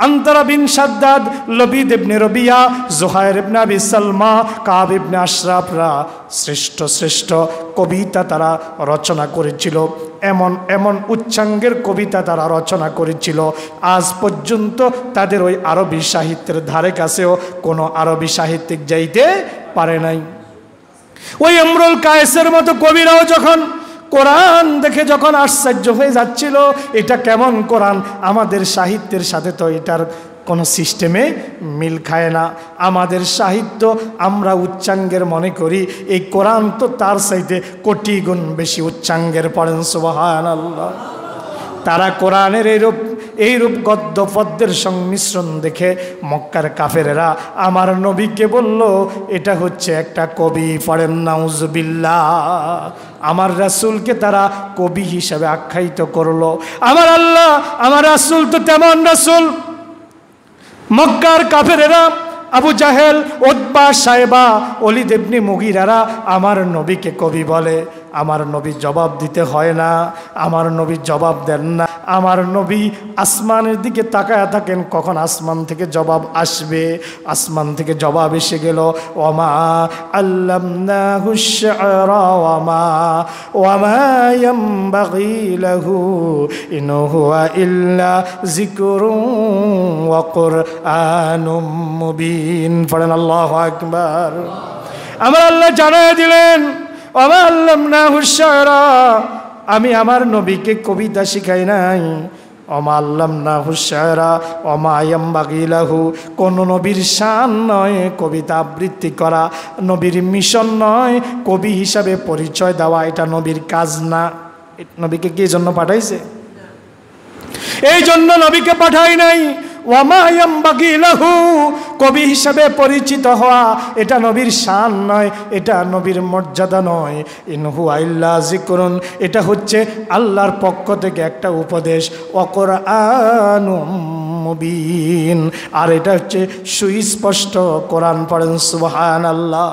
আন্তরা বিন শাদ্দাদ, লবিদ ইবনে রবিয়া, জুহাইর ইবনে আবি সালমা, কাব ইবনে আশরাফরা শ্রেষ্ঠ শ্রেষ্ঠ কবিতা তারা রচনা করেছিল। এমন এমন উচ্চাঙ্গের কবিতা তারা রচনা করেছিল, আজ পর্যন্ত তাদের ওই আরবি সাহিত্যের ধারে কাছেও কোনো আরবি সাহিত্যিক যাইতে পারে নাই। ওই ইমরুল কায়েসের মতো কবিরাও যখন কোরআন দেখে যখন আশ্চর্য হয়ে যাচ্ছিল, এটা কেমন কোরআন, আমাদের সাহিত্যের সাথে তো এটার কোনো সিস্টেমে মিল খায় না। আমাদের সাহিত্য আমরা উচ্চাঙ্গের মনে করি, এই কোরআন তো তার চাইতে কোটি গুণ বেশি উচ্চাঙ্গের পড়েন সুবহানাল্লাহ। তারা কোরআনের এইরূপ গদ্য পদ্যের সংমিশ্রণ দেখে মক্কার কাফেরেরা আমার নবীকে বলল, এটা হচ্ছে একটা কবি, পড়েন নাউজুবিল্লাহ। আমার রাসূলকে তারা কবি হিসাবে আখ্যায়িত করলো। আমার আল্লাহ, আমার রাসূল তো তেমন রাসূল। মক্কার কাফেরেরা আবু জাহেল, উতবা, সাইবা, ওলীদ ইবনে মুগীরারা আমার নবীকে কবি বলে। আমার নবী জবাব দিতে হয় না, আমার নবী জবাব দেন না। আমার নবী আসমানের দিকে তাকায়া থাকেন, কখন আসমান থেকে জবাব আসবে। আসমান থেকে জবাব এসে গেল, ওয়ামা আল্লামনাহু আশ-শি'রা ওয়ামা ইয়ানবাগী লাহু ইন হুয়া ইল্লা যিকরুন ওয়া কুরআনুম মুবিন। পড়েন আল্লাহু আকবার। আমার আল্লাহ জানায় দিলেন, ওয়ামা আল্লামনাহু আশ-শি'রা, আমি আমার নবীকে কবিতা শিখাই নাই। ওমা আল্লামনাহু আশ-শি'রা ওমা ইয়ানবাগী লাহু, কোন নবীর শান নয় কবিতা আবৃত্তি করা, নবীর মিশন নয় কবি হিসাবে পরিচয় দেওয়া, এটা নবীর কাজ না। নবীকে কি জন্য পাঠাইছে? এই জন্য নবীকে পাঠাই নাই। ওয়ামা ইয়ানবাগী লাহু, কবি হিসাবে পরিচিত হওয়া এটা নবীর শান নয়, এটা নবীর মর্যাদা নয়। ইন হুয়া ইল্লা যিকরুন, এটা হচ্ছে আল্লাহর পক্ষ থেকে একটা উপদেশ। ওয়া কুরআনুম মুবিন, আর এটা হচ্ছে সুস্পষ্ট কোরআন। পড়েন সুবহানাল্লাহ।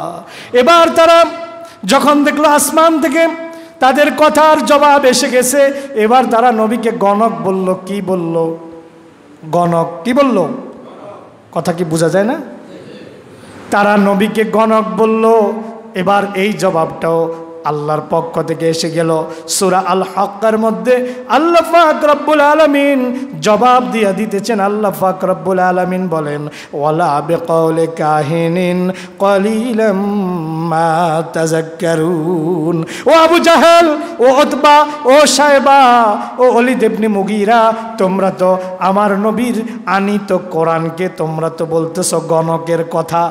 এবার তারা যখন দেখলো আসমান থেকে তাদের কথার জবাব এসে গেছে, এবার তারা নবীকে গণক বলল। কি বলল? গণক। কি বলল? কথা কি বোঝা যায় না? তারা নবীকে গণক বলল। এবার এই জবাবটাও আল্লাহর পক্ষ থেকে এসে গেল। সূরা আল হাক্কার মধ্যে আল্লাহ পাক রব্বুল আলামিন জবাব দিয়া দিতেছেন। আল্লাহ পাক রব্বুল আলামিন বলেন, ওয়ালা বিকাউলি কাহিনিন কলিলাম মা তাযাক্কারুন। ও আবু জাহেল, ও উতবা, ও সাইবা, ও ওলীদ ইবনে মুগীরা, তোমরা তো আমার নবীর আনিত কোরআনকে তোমরা তো বলতেছো গণকের কথা,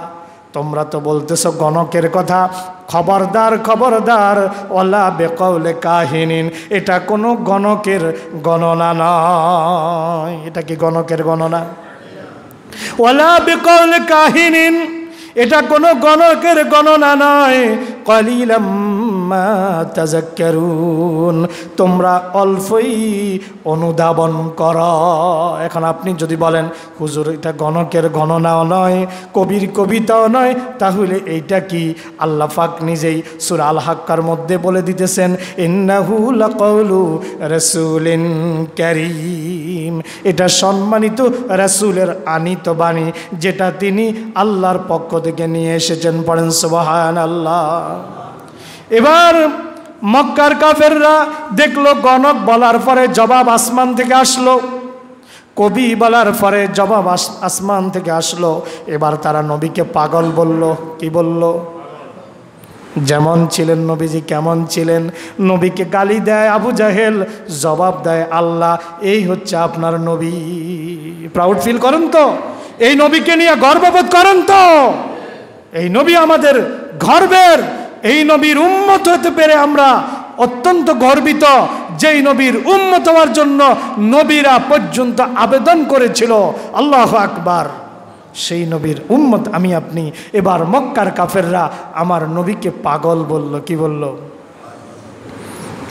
তোমরা তো বলতেছো গণকের কথা। খবরদার খবরদার, ওয়ালা বিকাউলি কাহিনিন, এটা কোনো গণকের গণনা নয়। এটা কি গণকের গণনা? ওয়ালা বিকাউলি কাহিনিন, এটা কোনো গণকের গণনা নয়। কলিলাম মা তাযাক্কারুন, তোমরা অল্পই অনুধাবন করো। এখন আপনি যদি বলেন হুজুর এটা গণকের গণনাও নয়, কবির কবিতাও নয়, তাহলে এইটা কি? আল্লাহ পাক নিজেই সূরা আল হাক্কার মধ্যে বলে দিতেছেন, ইন্নাহু লাকাউলু রাসূলিন কারীম, এটা সম্মানিত রাসূলের আনিত বাণী, যেটা তিনি আল্লাহর পক্ষ থেকে নিয়ে এসেছেন। পড়েন সুবহানাল্লাহ। এবার মক্কার কাফেররা দেখলো গণক বলার পরে জবাব আসমান থেকে আসলো, কবি বলার পরে জবাব আসমান থেকে আসলো। এবার তারা নবীকে পাগল বলল। কি বলল? যেমন ছিলেন নবীজি কেমন ছিলেন, নবীকে গালি দেয় আবু জাহেল, জবাব দেয় আল্লাহ, এই হচ্ছে আপনার নবী। প্রাউড ফিল করেন তো? এই নবীকে নিয়ে গর্ববোধ করেন তো? এই নবী আমাদের গর্বের, এই নবীর উম্মত হতে পেরে আমরা অত্যন্ত গর্বিত। যেই নবীর উম্মত হওয়ার জন্য নবীরা পর্যন্ত আবেদন করেছিল, আল্লাহু আকবার, সেই নবীর উম্মত আমি আপনি। এবার মক্কার কাফেররা আমার নবীকে পাগল বলল। কি বলল?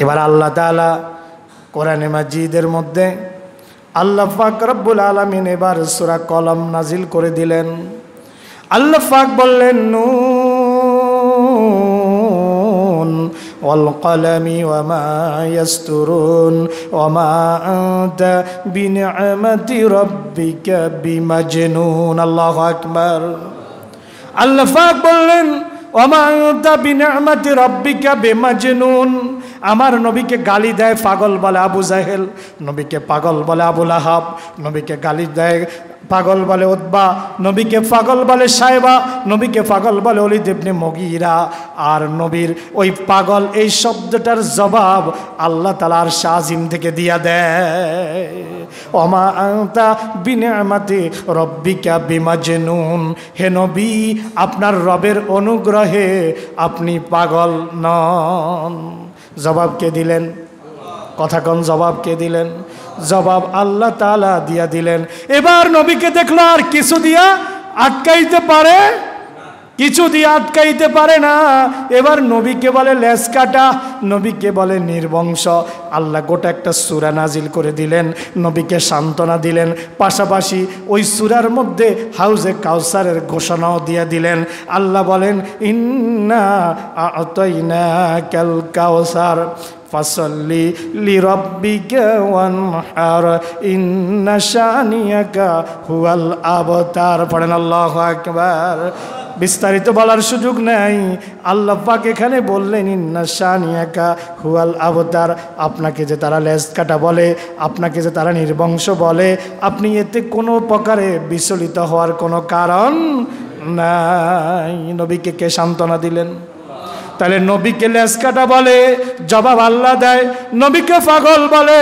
এবার আল্লাহ তাআলা কোরআনে মাজিদের মধ্যে আল্লাহ পাক রব্বুল আলামিন এবার সূরা কলম নাজিল করে দিলেন। আল্লাহ পাক বললেন, নুন ওয়াল কলামি ওয়া মা ইয়াসতুরুন ওয়া মা আনতা বিনিআমাতি রাব্বিকা বিমাজনুন। আল্লাহু আকবার। আল্লাহ পাক বললেন, ওয়া মা আনতা বিনিআমাতি রাব্বিকা বিমাজনুন। আমার নবীকে গালি দেয় পাগল বলে আবু জাহেল, নবীকে পাগল বলে আবু লাহাব, নবীকে গালি দেয় পাগল বলে উতবা, নবীকে পাগল বলে সাইবা, নবীকে পাগল বলে ওলীদ ইবনে মুগীরা। আর নবীর ওই পাগল এই শব্দটার জবাব আল্লাহ তাআলা আরশ আজিম থেকে দিয়া দেয়, ওমা আনতা বিনিআমাতি রব্বিকা বিমাজনুন। হে নবী, আপনার রবের অনুগ্রহে আপনি পাগল নন। জবাব কে দিলেন? কথা কোন জবাব কে দিলেন? জবাব আল্লাহ তাআলা দিয়া দিলেন। এবার নবীকে দেখলো আর কিছু দিয়া আটকাইতে পারে, কিছু দিয়ে আটকাইতে পারে না। এবার নবীকে বলে লেজ কাটা, নবীকে বলে নির্বংশ। আল্লাহ গোটা একটা সূরা নাজিল করে দিলেন, নবীকে সান্ত্বনা দিলেন, পাশাপাশি ওই সূরার মধ্যে হাউজে কাউসারের ঘোষণাও দিয়ে দিলেন। আল্লাহ বলেন, ইন্না আ'তাইনাকাল কাউসার ফাসাল্লি লিরাব্বিকা ওয়ানহার ইন্না শানিয়াকা হুয়াল আবতার। পড়েন আল্লাহু আকবার। বিস্তারিত বলার সুযোগ নেই, আল্লাহ পাক এখানে বললেন ইন্না শানিয়াকা হুয়াল আবতার। আপনাকে যে তারা লেজ কাটা বলে, আপনাকে যে তারা নির্বংশ বলে, আপনি এতে কোনো প্রকারে বিচলিত হওয়ার কোনো কারণ নাই। নবীকে কে সান্ত্বনা দিলেন? তাহলে নবীকে লেজ কাটা বলে, জবাব আল্লাহ দেয়। নবীকে পাগল বলে,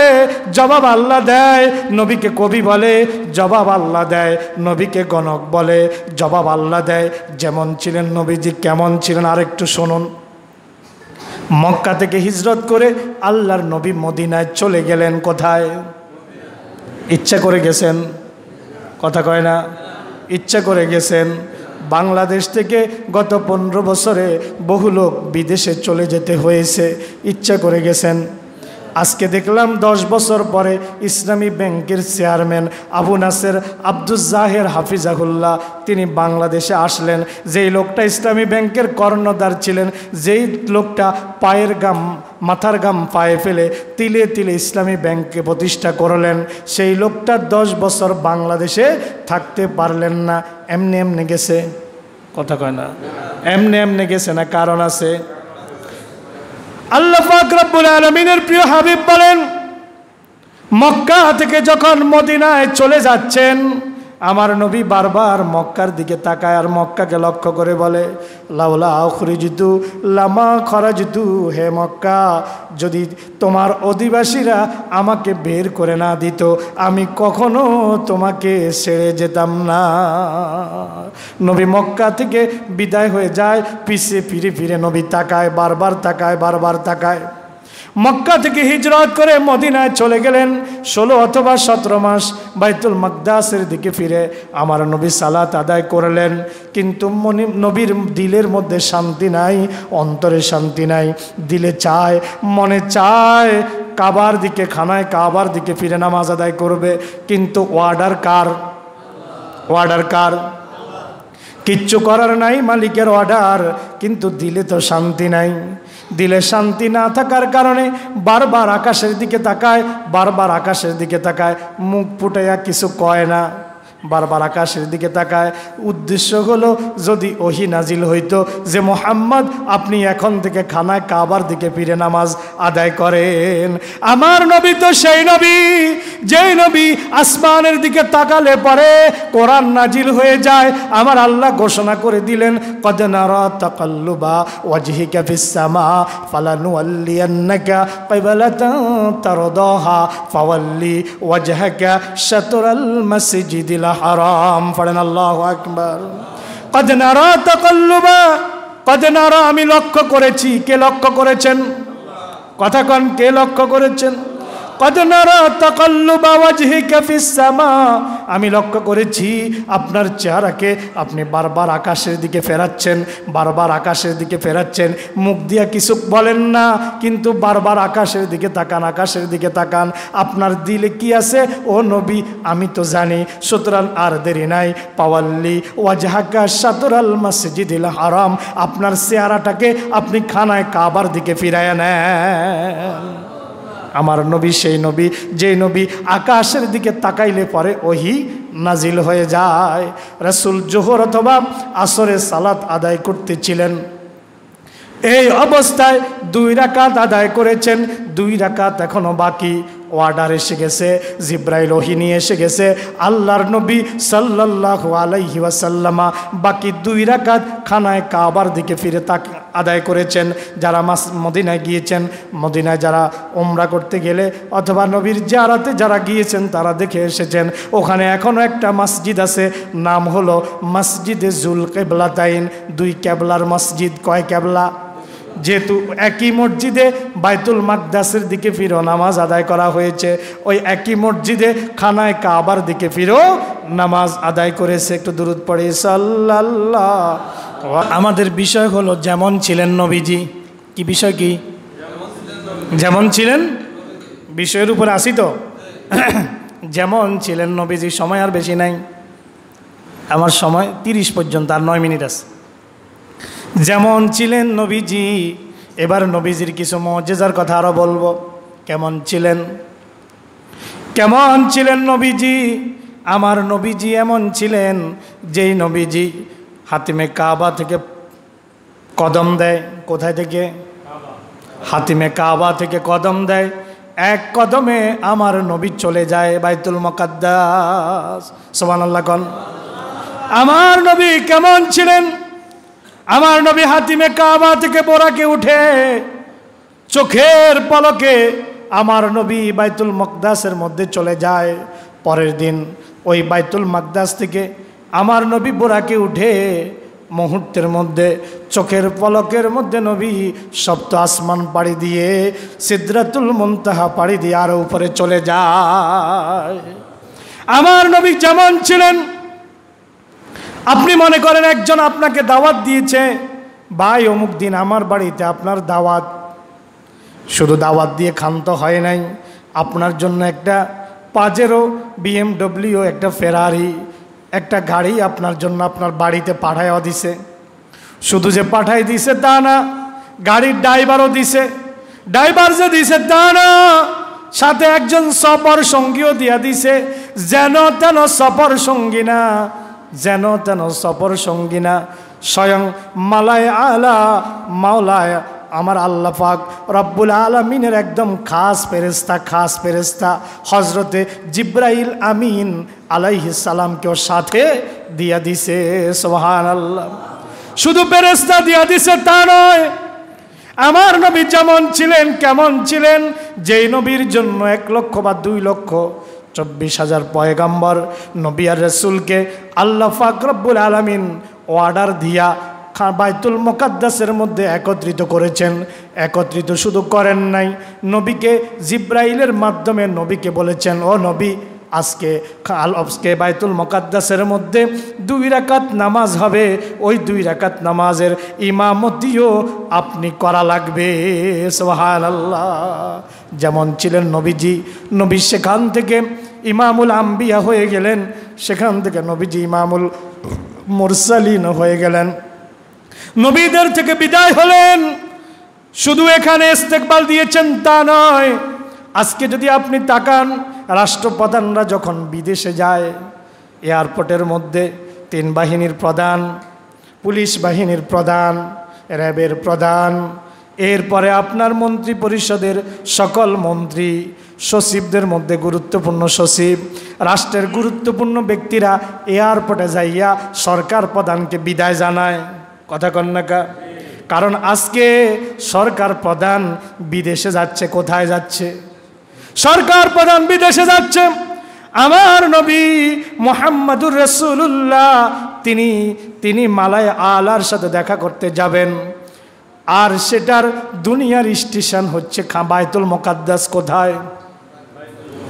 জবাব আল্লাহ দেয়। নবীকে কবি বলে, জবাব আল্লাহ দেয়। নবীকে গণক বলে, জবাব আল্লাহ দেয়। যেমন ছিলেন নবীজি কেমন ছিলেন আরেকটু শুনুন। মক্কা থেকে হিজরত করে আল্লাহর নবী মদিনায় চলে গেলেন। কোথায়? ইচ্ছা করে গেছেন? কথা কয় না? ইচ্ছা করে গেছেন। বাংলাদেশ থেকে গত 15 বছরে বহু লোক বিদেশে চলে যেতে হয়েছে, ইচ্ছা করে গেছেন। আজকে দেখলাম 10 বছর পরে ইসলামী ব্যাংকের চেয়ারম্যান আবু নাসের আব্দুল জাহের হাফিজাহুল্লাহ তিনি বাংলাদেশে আসলেন। যেই লোকটা ইসলামী ব্যাংকের কর্ণধার ছিলেন, যেই লোকটা পায়ের গাম মাথার গাম পায়ে ফেলে তিলে তিলে ইসলামী ব্যাংককে প্রতিষ্ঠা করলেন, সেই লোকটা 10 বছর বাংলাদেশে থাকতে পারলেন না। এমনি এমনি গেছে? কথা কয় না? এমনি এমনি গেছে না? কারণ আছে। আল্লাহ পাক রব্বুল আলামিনের প্রিয় হাবিব বলেন, মক্কা থেকে যখন মদিনায় চলে যাচ্ছেন, আমার নবী বারবার মক্কার দিকে তাকায় আর মক্কাকে লক্ষ্য করে বলে, লাউলা আখরিজতু লামা খরাজতু, হে মক্কা, যদি তোমার অধিবাসীরা আমাকে বের করে না দিত আমি কখনো তোমাকে ছেড়ে যেতাম না। নবী মক্কা থেকে বিদায় হয়ে যায়, পিছে ফিরে ফিরে নবী তাকায়, বারবার তাকায়, বারবার তাকায়। মক্কা থেকে হিজরত করে মদিনায় চলে গেলেন। 16 অথবা 17 মাস বাইতুল মাকদাসের দিকে ফিরে আমার নবী সালাত আদায় করলেন, কিন্তু নবীর দিলের মধ্যে শান্তি নাই, অন্তরে শান্তি নাই। দিলে চায়, মনে চায় কাবার দিকে, খানায় কাবার দিকে ফিরে নামাজ আদায় করবে, কিন্তু অর্ডার কার? অর্ডার কার? কিচ্ছু করার নাই, মালিকের অর্ডার, কিন্তু দিলে তো শান্তি নাই। দিলে শান্তি না থাকার কারণে বারবার আকাশের দিকে তাকায়, বারবার আকাশের দিকে তাকায়, মুখ ফুটাইয়া কিছু কয় না, বারবার আকাশের দিকে তাকায়। উদ্দেশ্য হলো যদি ওহী নাজিল হইতো যে মুহাম্মদ আপনি এখন থেকে খানায় কাবার দিকে ফিরে নামাজ আদায় করেন। আমার নবী তো সেই নবী, যেই নবী আসমানের দিকে তাকালে পরে কোরআন নাজিল হয়ে যায়। আমার আল্লাহ ঘোষণা করে দিলেন, কদ নারা তাকাল্লুবা ওয়াজহিকা ফিস সামা ফালানুওয়াল্লিয়ান্নাকা কিবলাতান তারদাহা ফাওয়াল্লি ওয়াজহাকা শাতরাল মাসজিদিল হারাম। পড়েন আল্লাহু আকবার। কদ নারা তাকাল্লুবা, কদ নারা, আমি লক্ষ্য করেছি। কে লক্ষ্য করেছেন? কথা কন, কে লক্ষ্য করেছেন? কদ নারা তাকাল্লুবা ওয়াজহিকা ফিস সামা, আমি লক্ষ্য করেছি আপনার চেহারাকে আপনি বারবার আকাশের দিকে ফেরাচ্ছেন, বারবার আকাশের দিকে ফেরাচ্ছেন। মুখ দিয়া কিছু বলেন না, কিন্তু বারবার আকাশের দিকে তাকান, আকাশের দিকে তাকান। আপনার দিলে কি আছে ও নবী আমি তো জানি। সুতরাং আর দেরি নাই, পাওয়াল্লি ওয়াজহাকা শাতরাল মাসজিদিল হারাম, আপনার চেহারাটাকে আপনি খানায় কাবার দিকে ফিরায়া নেন। আমার নবী সেই নবী, যে নবী আকাশের দিকে তাকাইলে পরে ওহী নাজিল হয়ে যায়। রাসূল জোহর অথবা আসরে সালাত আদায় করতেছিলেন, এই অবস্থায় 2 রাকাত আদায় করেছেন, 2 রাকাত এখনো বাকি। অর্ডার এসে গেছে, জিব্রাইল ওহী নিয়ে এসে গেছে। আল্লাহর নবী সাল্লাল্লাহু আলাইহি ওয়াসাল্লামা বাকি 2 রাকাত খানায় কাবার দিকে ফিরে আদায় করেছেন। যারা মদিনায় গিয়েছেন, মদিনায় যারা উমরা করতে গেলে অথবা নবীর জিয়ারতে যারা গিয়েছেন তারা দেখে এসেছেন, ওখানে এখনও একটা মসজিদ আছে, নাম হলো মসজিদে জুল কিবলাতাইন, 2 কেবলার মসজিদ। কয় কেবলা? যেহেতু একই মসজিদে বাইতুল মাকদাসের দিকে ফিরো নামাজ আদায় করা হয়েছে, ওই একই মসজিদে খানায় কাবার দিকে ফিরো নামাজ আদায় করেছে। একটু দুরূদ পড়ে সাল্লাল্লাহু। আমাদের বিষয় হলো যেমন ছিলেন নবীজি। কি বিষয়? কি যেমন ছিলেন? বিষয়ের উপর আসি তো। যেমন ছিলেন নবীজি। সময় আর বেশি নাই, আমার সময় 30 পর্যন্ত, আর 9 মিনিট আছে। যেমন ছিলেন নবীজি, এবার নবীজির কিছু মুজিজার কথা আরো বলবো। কেমন ছিলেন, কেমন ছিলেন নবীজি? আমার নবীজি এমন ছিলেন যেই নবীজি হাতিমে কাবা থেকে কদম দেয়। কোথায় থেকে? হাতিমে কাবা থেকে কদম দেয়। এক কদমে আমার নবী চলে যায় বাইতুল মুকাদ্দাস। সুবহানাল্লাহ কোন। আমার নবী কেমন ছিলেন? আমার নবী হাতিমে কাবা থেকে বোরাকে উঠে চোখের পলকে আমার নবী বাইতুল মাকদাসের মধ্যে চলে যায়। পরের দিন ওই বাইতুল মাকদাস থেকে আমার নবী বোরাকে উঠে মুহূর্তের মধ্যে, চোখের পলকের মধ্যে নবী সপ্ত আসমান পাড়ি দিয়ে সিদরাতুল মুনতাহা পাড়ি দিয়ে আরো উপরে চলে যায়। আমার নবী যেমন ছিলেন, আপনি মনে করেন একজন আপনাকে দাওয়াত দিয়েছে, ভাই অমুক দিন আমার বাড়িতে আপনার দাওয়াত। শুধু দাওয়াত দিয়ে ক্ষান্ত হয় নাই, আপনার জন্য একটা পাজেরো, BMW, একটা ফেরারি, একটা গাড়ি আপনার জন্য আপনার বাড়িতে পাঠাইয়া দিছে। শুধু যে পাঠাই দিছে তা না, গাড়ির ড্রাইভারও দিছে। ড্রাইভার যে দিছে তা না, সাথে একজন সফর সঙ্গীও দিয়া দিছে। যেন তেন সফর সঙ্গী না, যেন তেন সফর সঙ্গী না, স্বয়ং মালায় আলা মাওলায় আমার আল্লাহ পাক রব্বুল আলামিনের একদম খাস ফেরেশতা হজরতে জিব্রাইল আমিন আলাইহিস সালামকেও সাথে দিয়া দিছে। সুবহানাল্লাহ। শুধু ফেরেশতা দিয়া দিছে তা নয়, আমার নবী যেমন ছিলেন কেমন ছিলেন, যেই নবীর জন্য 1 লক্ষ বা 2 লক্ষ 24,000 পয়গাম্বর নবী আর রাসূলকে আল্লাহ পাক রব্বুল আলামিন অর্ডার দিয়া বাইতুল মুকাদ্দাসের মধ্যে একত্রিত করেছেন। একত্রিত শুধু করেন নাই, নবীকে জিব্রাইলের মাধ্যমে নবীকে বলেছেন, ও নবী আজকে বাইতুল মুকাদ্দাসের মধ্যে 2 রাকাত নামাজ হবে, ওই 2 রাকাত নামাজের ইমামতিও আপনি করা লাগবে। সুবহানাল্লাহ। যেমন ছিলেন নবীজি, নবী সেখান থেকে ইমামুল আম্বিয়া হয়ে গেলেন, সেখান থেকে নবীজি ইমামুল মুরসালিন হয়ে গেলেন, নবীদের থেকে বিদায় হলেন। শুধু এখানে ইস্তেকবাল দিয়েছেন তা নয়, আজকে যদি আপনি তাকান, রাষ্ট্রপ্রধানরা যখন বিদেশে যায়, এয়ারপোর্টের মধ্যে 3 বাহিনীর প্রধান, পুলিশ বাহিনীর প্রধান, র্যাবের প্রধান, এরপরে আপনার মন্ত্রী পরিষদের সকল মন্ত্রী, সচিবদের মধ্যে গুরুত্বপূর্ণ সচিব, রাষ্ট্রের গুরুত্বপূর্ণ ব্যক্তিরা এয়ারপোর্টে যাইয়া সরকার প্রধানকে বিদায় জানায়। কথা কন্যাকা। কারণ আজকে সরকার প্রধান বিদেশে যাচ্ছে। কোথায় যাচ্ছে? সরকার প্রধান বিদেশে যাচ্ছে। আমার নবী মুহাম্মাদুর রাসূলুল্লাহ তিনি মালায় আলার সাথে দেখা করতে যাবেন, আর সেটার দুনিয়ার স্টেশন হচ্ছে বাইতুল মুকাদ্দাস। কোথায়?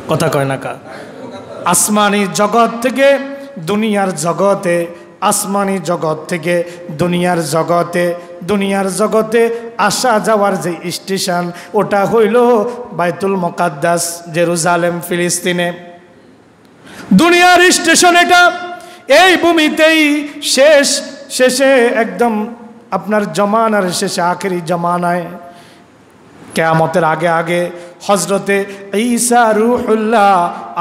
কথা কয় না কা। আসমানি জগৎ থেকে দুনিয়ার জগতে, আসমানি জগৎ থেকে দুনিয়ার জগতে আসা যাওয়ার যে স্টেশন, ওটা হইল বাইতুল মুকাদ্দাস, জেরুজালেম, ফিলিস্তিনে। দুনিয়ার স্টেশন এটা। এই ভূমিতেই শেষে একদম আপনার জমানার শেষে, আখেরি জমানায়, কিয়ামতের আগে হজরতে ঈসা রূহুল্লাহ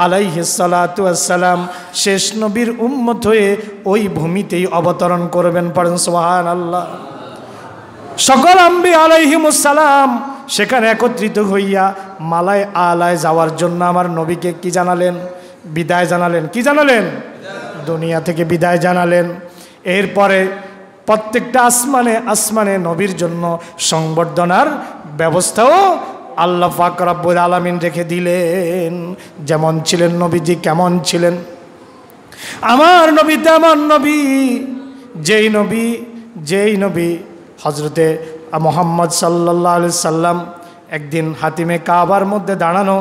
আলাইহিস সালাতু ওয়াস সালাম শেষ নবীর উম্মত হয়ে ওই ভূমিতেই অবতরণ করবেন। পড়েন সুবহানাল্লাহ। সকল আম্বিয়া আলাইহিমুস সালাম সেখানে একত্রিত হইয়া মালায় আলায় যাওয়ার জন্য আমার নবীকে কি জানালেন? বিদায় জানালেন। কি জানালেন? দুনিয়া থেকে বিদায় জানালেন। এরপরে প্রত্যেকটা আসমানে নবীর জন্য সংবর্ধনার ব্যবস্থাও আল্লাহ পাক রব্বুল আলামিন রেখে দিলেন। যেমন ছিলেন নবীজি, কেমন ছিলেন আমার নবী তেমন নবী। যেই নবী হজরতে মুহাম্মদ সাল্লাল্লাহু আলাইহি সাল্লাম একদিন হাতিমে কাবার মধ্যে দাঁড়ানো,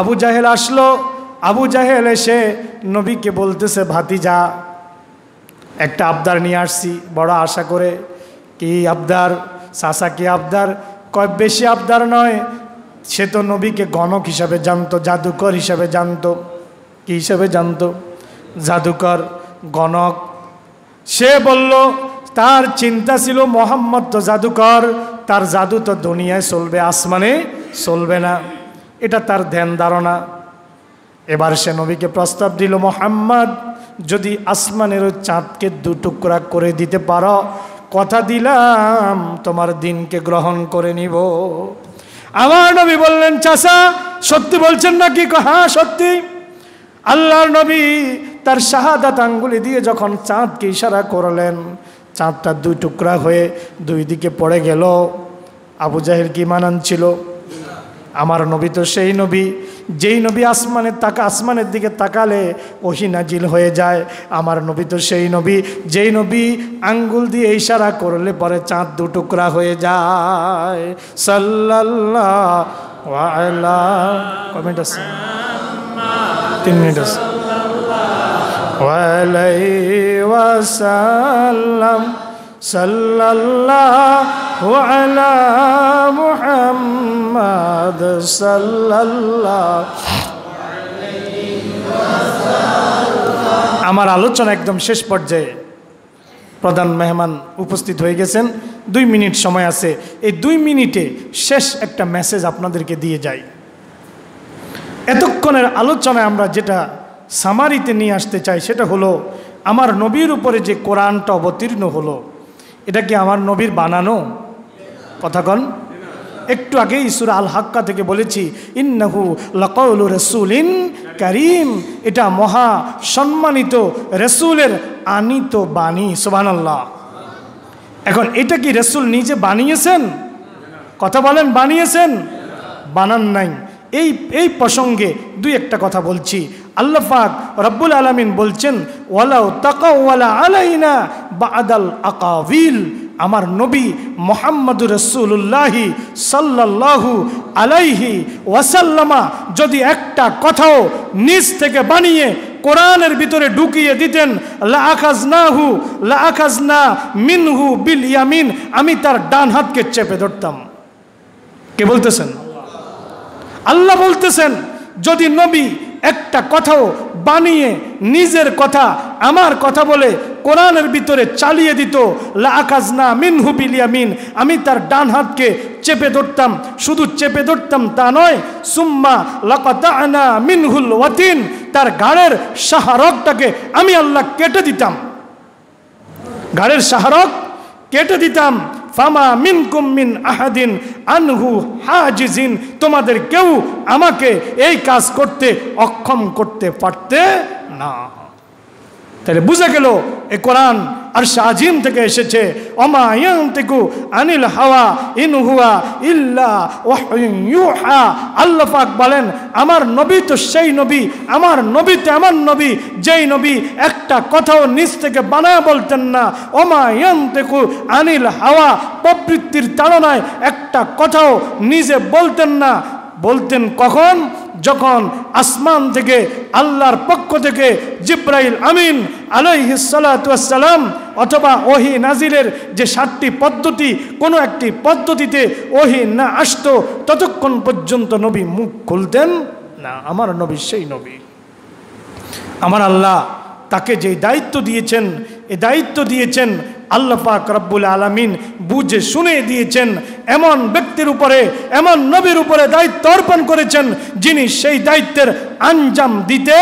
আবু জাহেল আসলো। আবু জাহেল এসে নবীকে বলতেছে, ভাতিজা, একটা আবদার নিয়ে আসছি বড় আশা করে। কি আবদার? চাচা কি আবদার? কয় বেশি আবদার নয়। সে তো নবীকে গণক হিসাবে জানতো, জাদুকর হিসাবে জানতো। কি হিসাবে জানতো? জাদুকর, গণক। সে বলল, তার চিন্তা ছিল মোহাম্মদ তো জাদুকর, তার জাদু তো দুনিয়ায় চলবে, আসমানে চলবে না, এটা তার ধ্যান ধারণা। এবার সে নবীকে প্রস্তাব দিল, মোহাম্মদ, যদি আসমানের ওই চাঁদকে 2 টুকরা করে দিতে পারো, কথা দিলাম তোমার দিনকে গ্রহণ করে নিব। আমার নবী বললেন, চাচা সত্যি বলছেন নাকি? হ্যাঁ সত্যি। আল্লাহর নবী তার শাহাদাত আঙ্গুলি দিয়ে যখন চাঁদকে ইশারা করলেন, চাঁদটা 2 টুকরা হয়ে 2 দিকে পড়ে গেল। আবু জাহেল কি মানান ছিল? আমার নবী তো সেই নবী, যেই নবী আসমানের দিকে তাকালে ওহী নাজিল হয়ে যায়। আমার নবী তো সেই নবী, যেই নবী আঙ্গুল দিয়ে ইশারা করলে পরে চাঁদ 2 টুকরা হয়ে যায়। সাল্লাল্লাহু আলা কমেন্ট আছে, 3 মিনিট আছে। আলাইহি ওয়াসাল্লাম সাল্লাল্লাহু আলা মুহাম্মাদ সাল্লাল্লাহু আলাইহি ওয়াসাল্লাম। আমার আলোচনা একদম শেষ পর্যায়ে। প্রধান মেহমান উপস্থিত হয়ে গেছেন, 2 মিনিট সময় আছে। এই 2 মিনিটে শেষ একটা মেসেজ আপনাদেরকে দিয়ে যাই। এতক্ষণের আলোচনায় আমরা যেটা সামারিতে নিয়ে আসতে চাই সেটা হলো, আমার নবীর উপরে যে কোরআনটা অবতীর্ণ হলো, এটা কি আমার নবীর বানানো? কথা কন। একটু আগেই সূরা আল হাক্কা থেকে বলেছি ইন্নাহু লাকাউলু রাসূলিন কারীম, এটা মহা সম্মানিত রাসূলের আনিত বাণী। সুবহানাল্লাহ। এখন এটা কি রাসূল নিজে বানিয়েছেন? কথা বলেন, বানিয়েছেন? বানান নাই। এই প্রসঙ্গে দুই একটা কথা বলছি। আল্লাহ পাক রব্বুল আলামিন বলছেন ওয়ালাউ তাকাওয়ালা আলাইনা বাদাল আকাবিল, আমার নবী মুহাম্মদুর রাসূলুল্লাহি সাল্লাল্লাহু আলাইহি ওয়াসাল্লামা যদি একটা কথাও নিজ থেকে বানিয়ে কোরআনের ভিতরে ঢুকিয়ে দিতেন লা আখাজনা মিনহু বিল ইয়ামিন, আমি তার ডান হাতকে চেপে ধরতাম। কে বলতেছেন? আল্লাহ বলতেছেন যদি নবী একটা কথাও বানিয়ে নিজের কথা আমার কথা বলে কোরআনের ভিতরে চালিয়ে দিত, লা আখাজনা মিনহু বিল ইয়ামিন, আমি তার ডান হাতকে চেপে ধরতাম। শুধু চেপে ধরতাম তা নয়, সুম্মা লাকাতানা মিনহুল ওয়াতিন, তার ঘাড়ের শাহরগটাকে আমি আল্লাহ কেটে দিতাম, ঘাড়ের শাহরগ কেটে দিতাম। ফামা মিনকুম মিন আহাদিন আনহু হাজিজিন, তোমাদের কেউ আমাকে এই কাজ করতে অক্ষম করতে পারতে না। তাহলে বুঝা গেল এই কোরআন আরশ আজিম থেকে এসেছে। ওমা ইয়ানতিকু আনিল হাওয়া ইন হুয়া ইল্লা ওয়াহয়ুন ইউহা। আল্লাহ পাক বলেন আমার নবী তো সেই নবী, আমার নবী তো এমন নবী যেই নবী একটা কথাও নিজ থেকে বানায় বলতেন না। ওমা ইয়ানতিকু আনিল হাওয়া, প্রবৃত্তির তাড়নায় একটা কথাও নিজে বলতেন না। বলতেন কখন? যখন আসমান থেকে আল্লাহর পক্ষ থেকে জিব্রাইল আমিন আলাইহিস সালাতু ওয়াস সালাম অথবা ওহী নাজিলের যে 7টি পদ্ধতি, কোনো একটি পদ্ধতিতে ওহী না আসতো ততক্ষণ পর্যন্ত নবী মুখ খুলতেন না। আমার নবী সেই নবী। আমার আল্লাহ তাকে যে দায়িত্ব দিয়েছেন, এই দায়িত্ব দিয়েছেন আল্লাহ পাক রব্বুল আলামিন বুঝে শুনে দিয়েছেন। এমন ব্যক্তির উপরে, এমন নবীর উপরে দায়িত্ব অর্পণ করেছেন যিনি সেই দায়িত্বের আঞ্জাম দিতে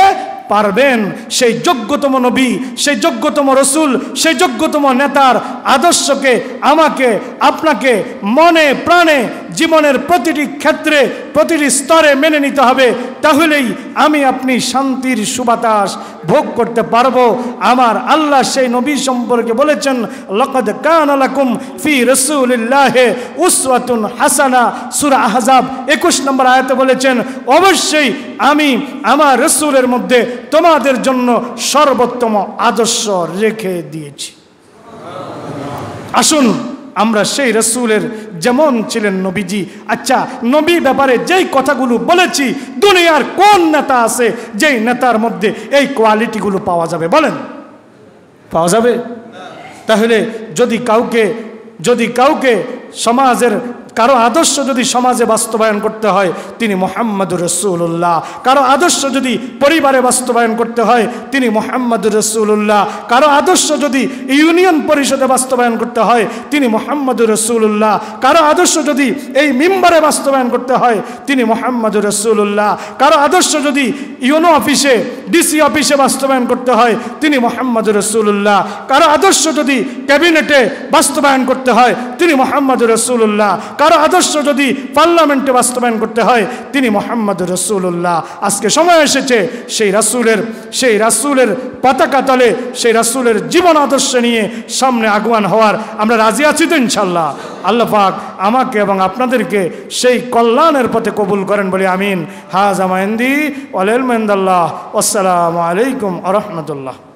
পারবেন। সেই যোগ্যতম নবী, সেই যোগ্যতম রসুল, সেই যোগ্যতম নেতার আদর্শকে আমাকে আপনাকে মনে প্রাণে জীবনের প্রতিটি ক্ষেত্রে প্রতিটি স্তরে মেনে নিতে হবে। তাহলেই আমি আপনি শান্তির সুবাতাস ভোগ করতে পারবো। আমার আল্লাহ সেই নবী সম্পর্কে বলেছেন লাকাদ কানা লাকুম ফি রাসূলিল্লাহি উসওয়াতুন হাসানা। সূরা আহজাব 21 নম্বর আয়াতে বলেছেন অবশ্যই আমি আমার রাসূলের মধ্যে তোমাদের জন্য সর্বোত্তম আদর্শ রেখে দিয়েছি। আসুন আমরা সেই রাসূলের যেমন ছিলেন নবীজি। আচ্ছা, নবী ব্যাপারে যেই কথাগুলো বলেছি, দুনিয়ার কোন নেতা আছে যেই নেতার মধ্যে এই কোয়ালিটিগুলো পাওয়া যাবে? বলেন, পাওয়া যাবে? তাহলে যদি কাউকে সমাজের কারো আদর্শ যদি সমাজে বাস্তবায়ন করতে হয় তিনি মুহাম্মদুর রাসূলুল্লাহ। কারো আদর্শ যদি পরিবারে বাস্তবায়ন করতে হয় তিনি মুহাম্মদুর রাসূলুল্লাহ। কারো আদর্শ যদি ইউনিয়ন পরিষদে বাস্তবায়ন করতে হয় তিনি মুহাম্মদুর রাসূলুল্লাহ। কারো আদর্শ যদি এই মিম্বরে বাস্তবায়ন করতে হয় তিনি মুহাম্মদুর রাসূলুল্লাহ। কারো আদর্শ যদি ইউনো অফিসে, ডিসি অফিসে বাস্তবায়ন করতে হয় তিনি মুহাম্মদুর রাসূলুল্লাহ। কারো আদর্শ যদি ক্যাবিনেটে বাস্তবায়ন করতে হয় তিনি মুহাম্মদুর রাসূলুল্লাহ। কারো আদর্শ যদি পার্লামেন্টে বাস্তবায়ন করতে হয় তিনি মুহাম্মদুর রাসূলুল্লাহ। আজকে সময় এসেছে সেই রাসূলের পতাকা তলে, সেই রাসূলের জীবন আদর্শ নিয়ে সামনে আগুয়ান হওয়ার আমরা রাজি আছি তো ইনশাআল্লাহ? আল্লাহ পাক আমাকে এবং আপনাদেরকে সেই কল্যাণের পথে কবুল করেন বলে আমিন। হাযা মা ইনদি ওয়াল ইলমু ইনদাল্লাহ। আসসালামু আলাইকুম ওয়া রাহমাতুল্লাহ।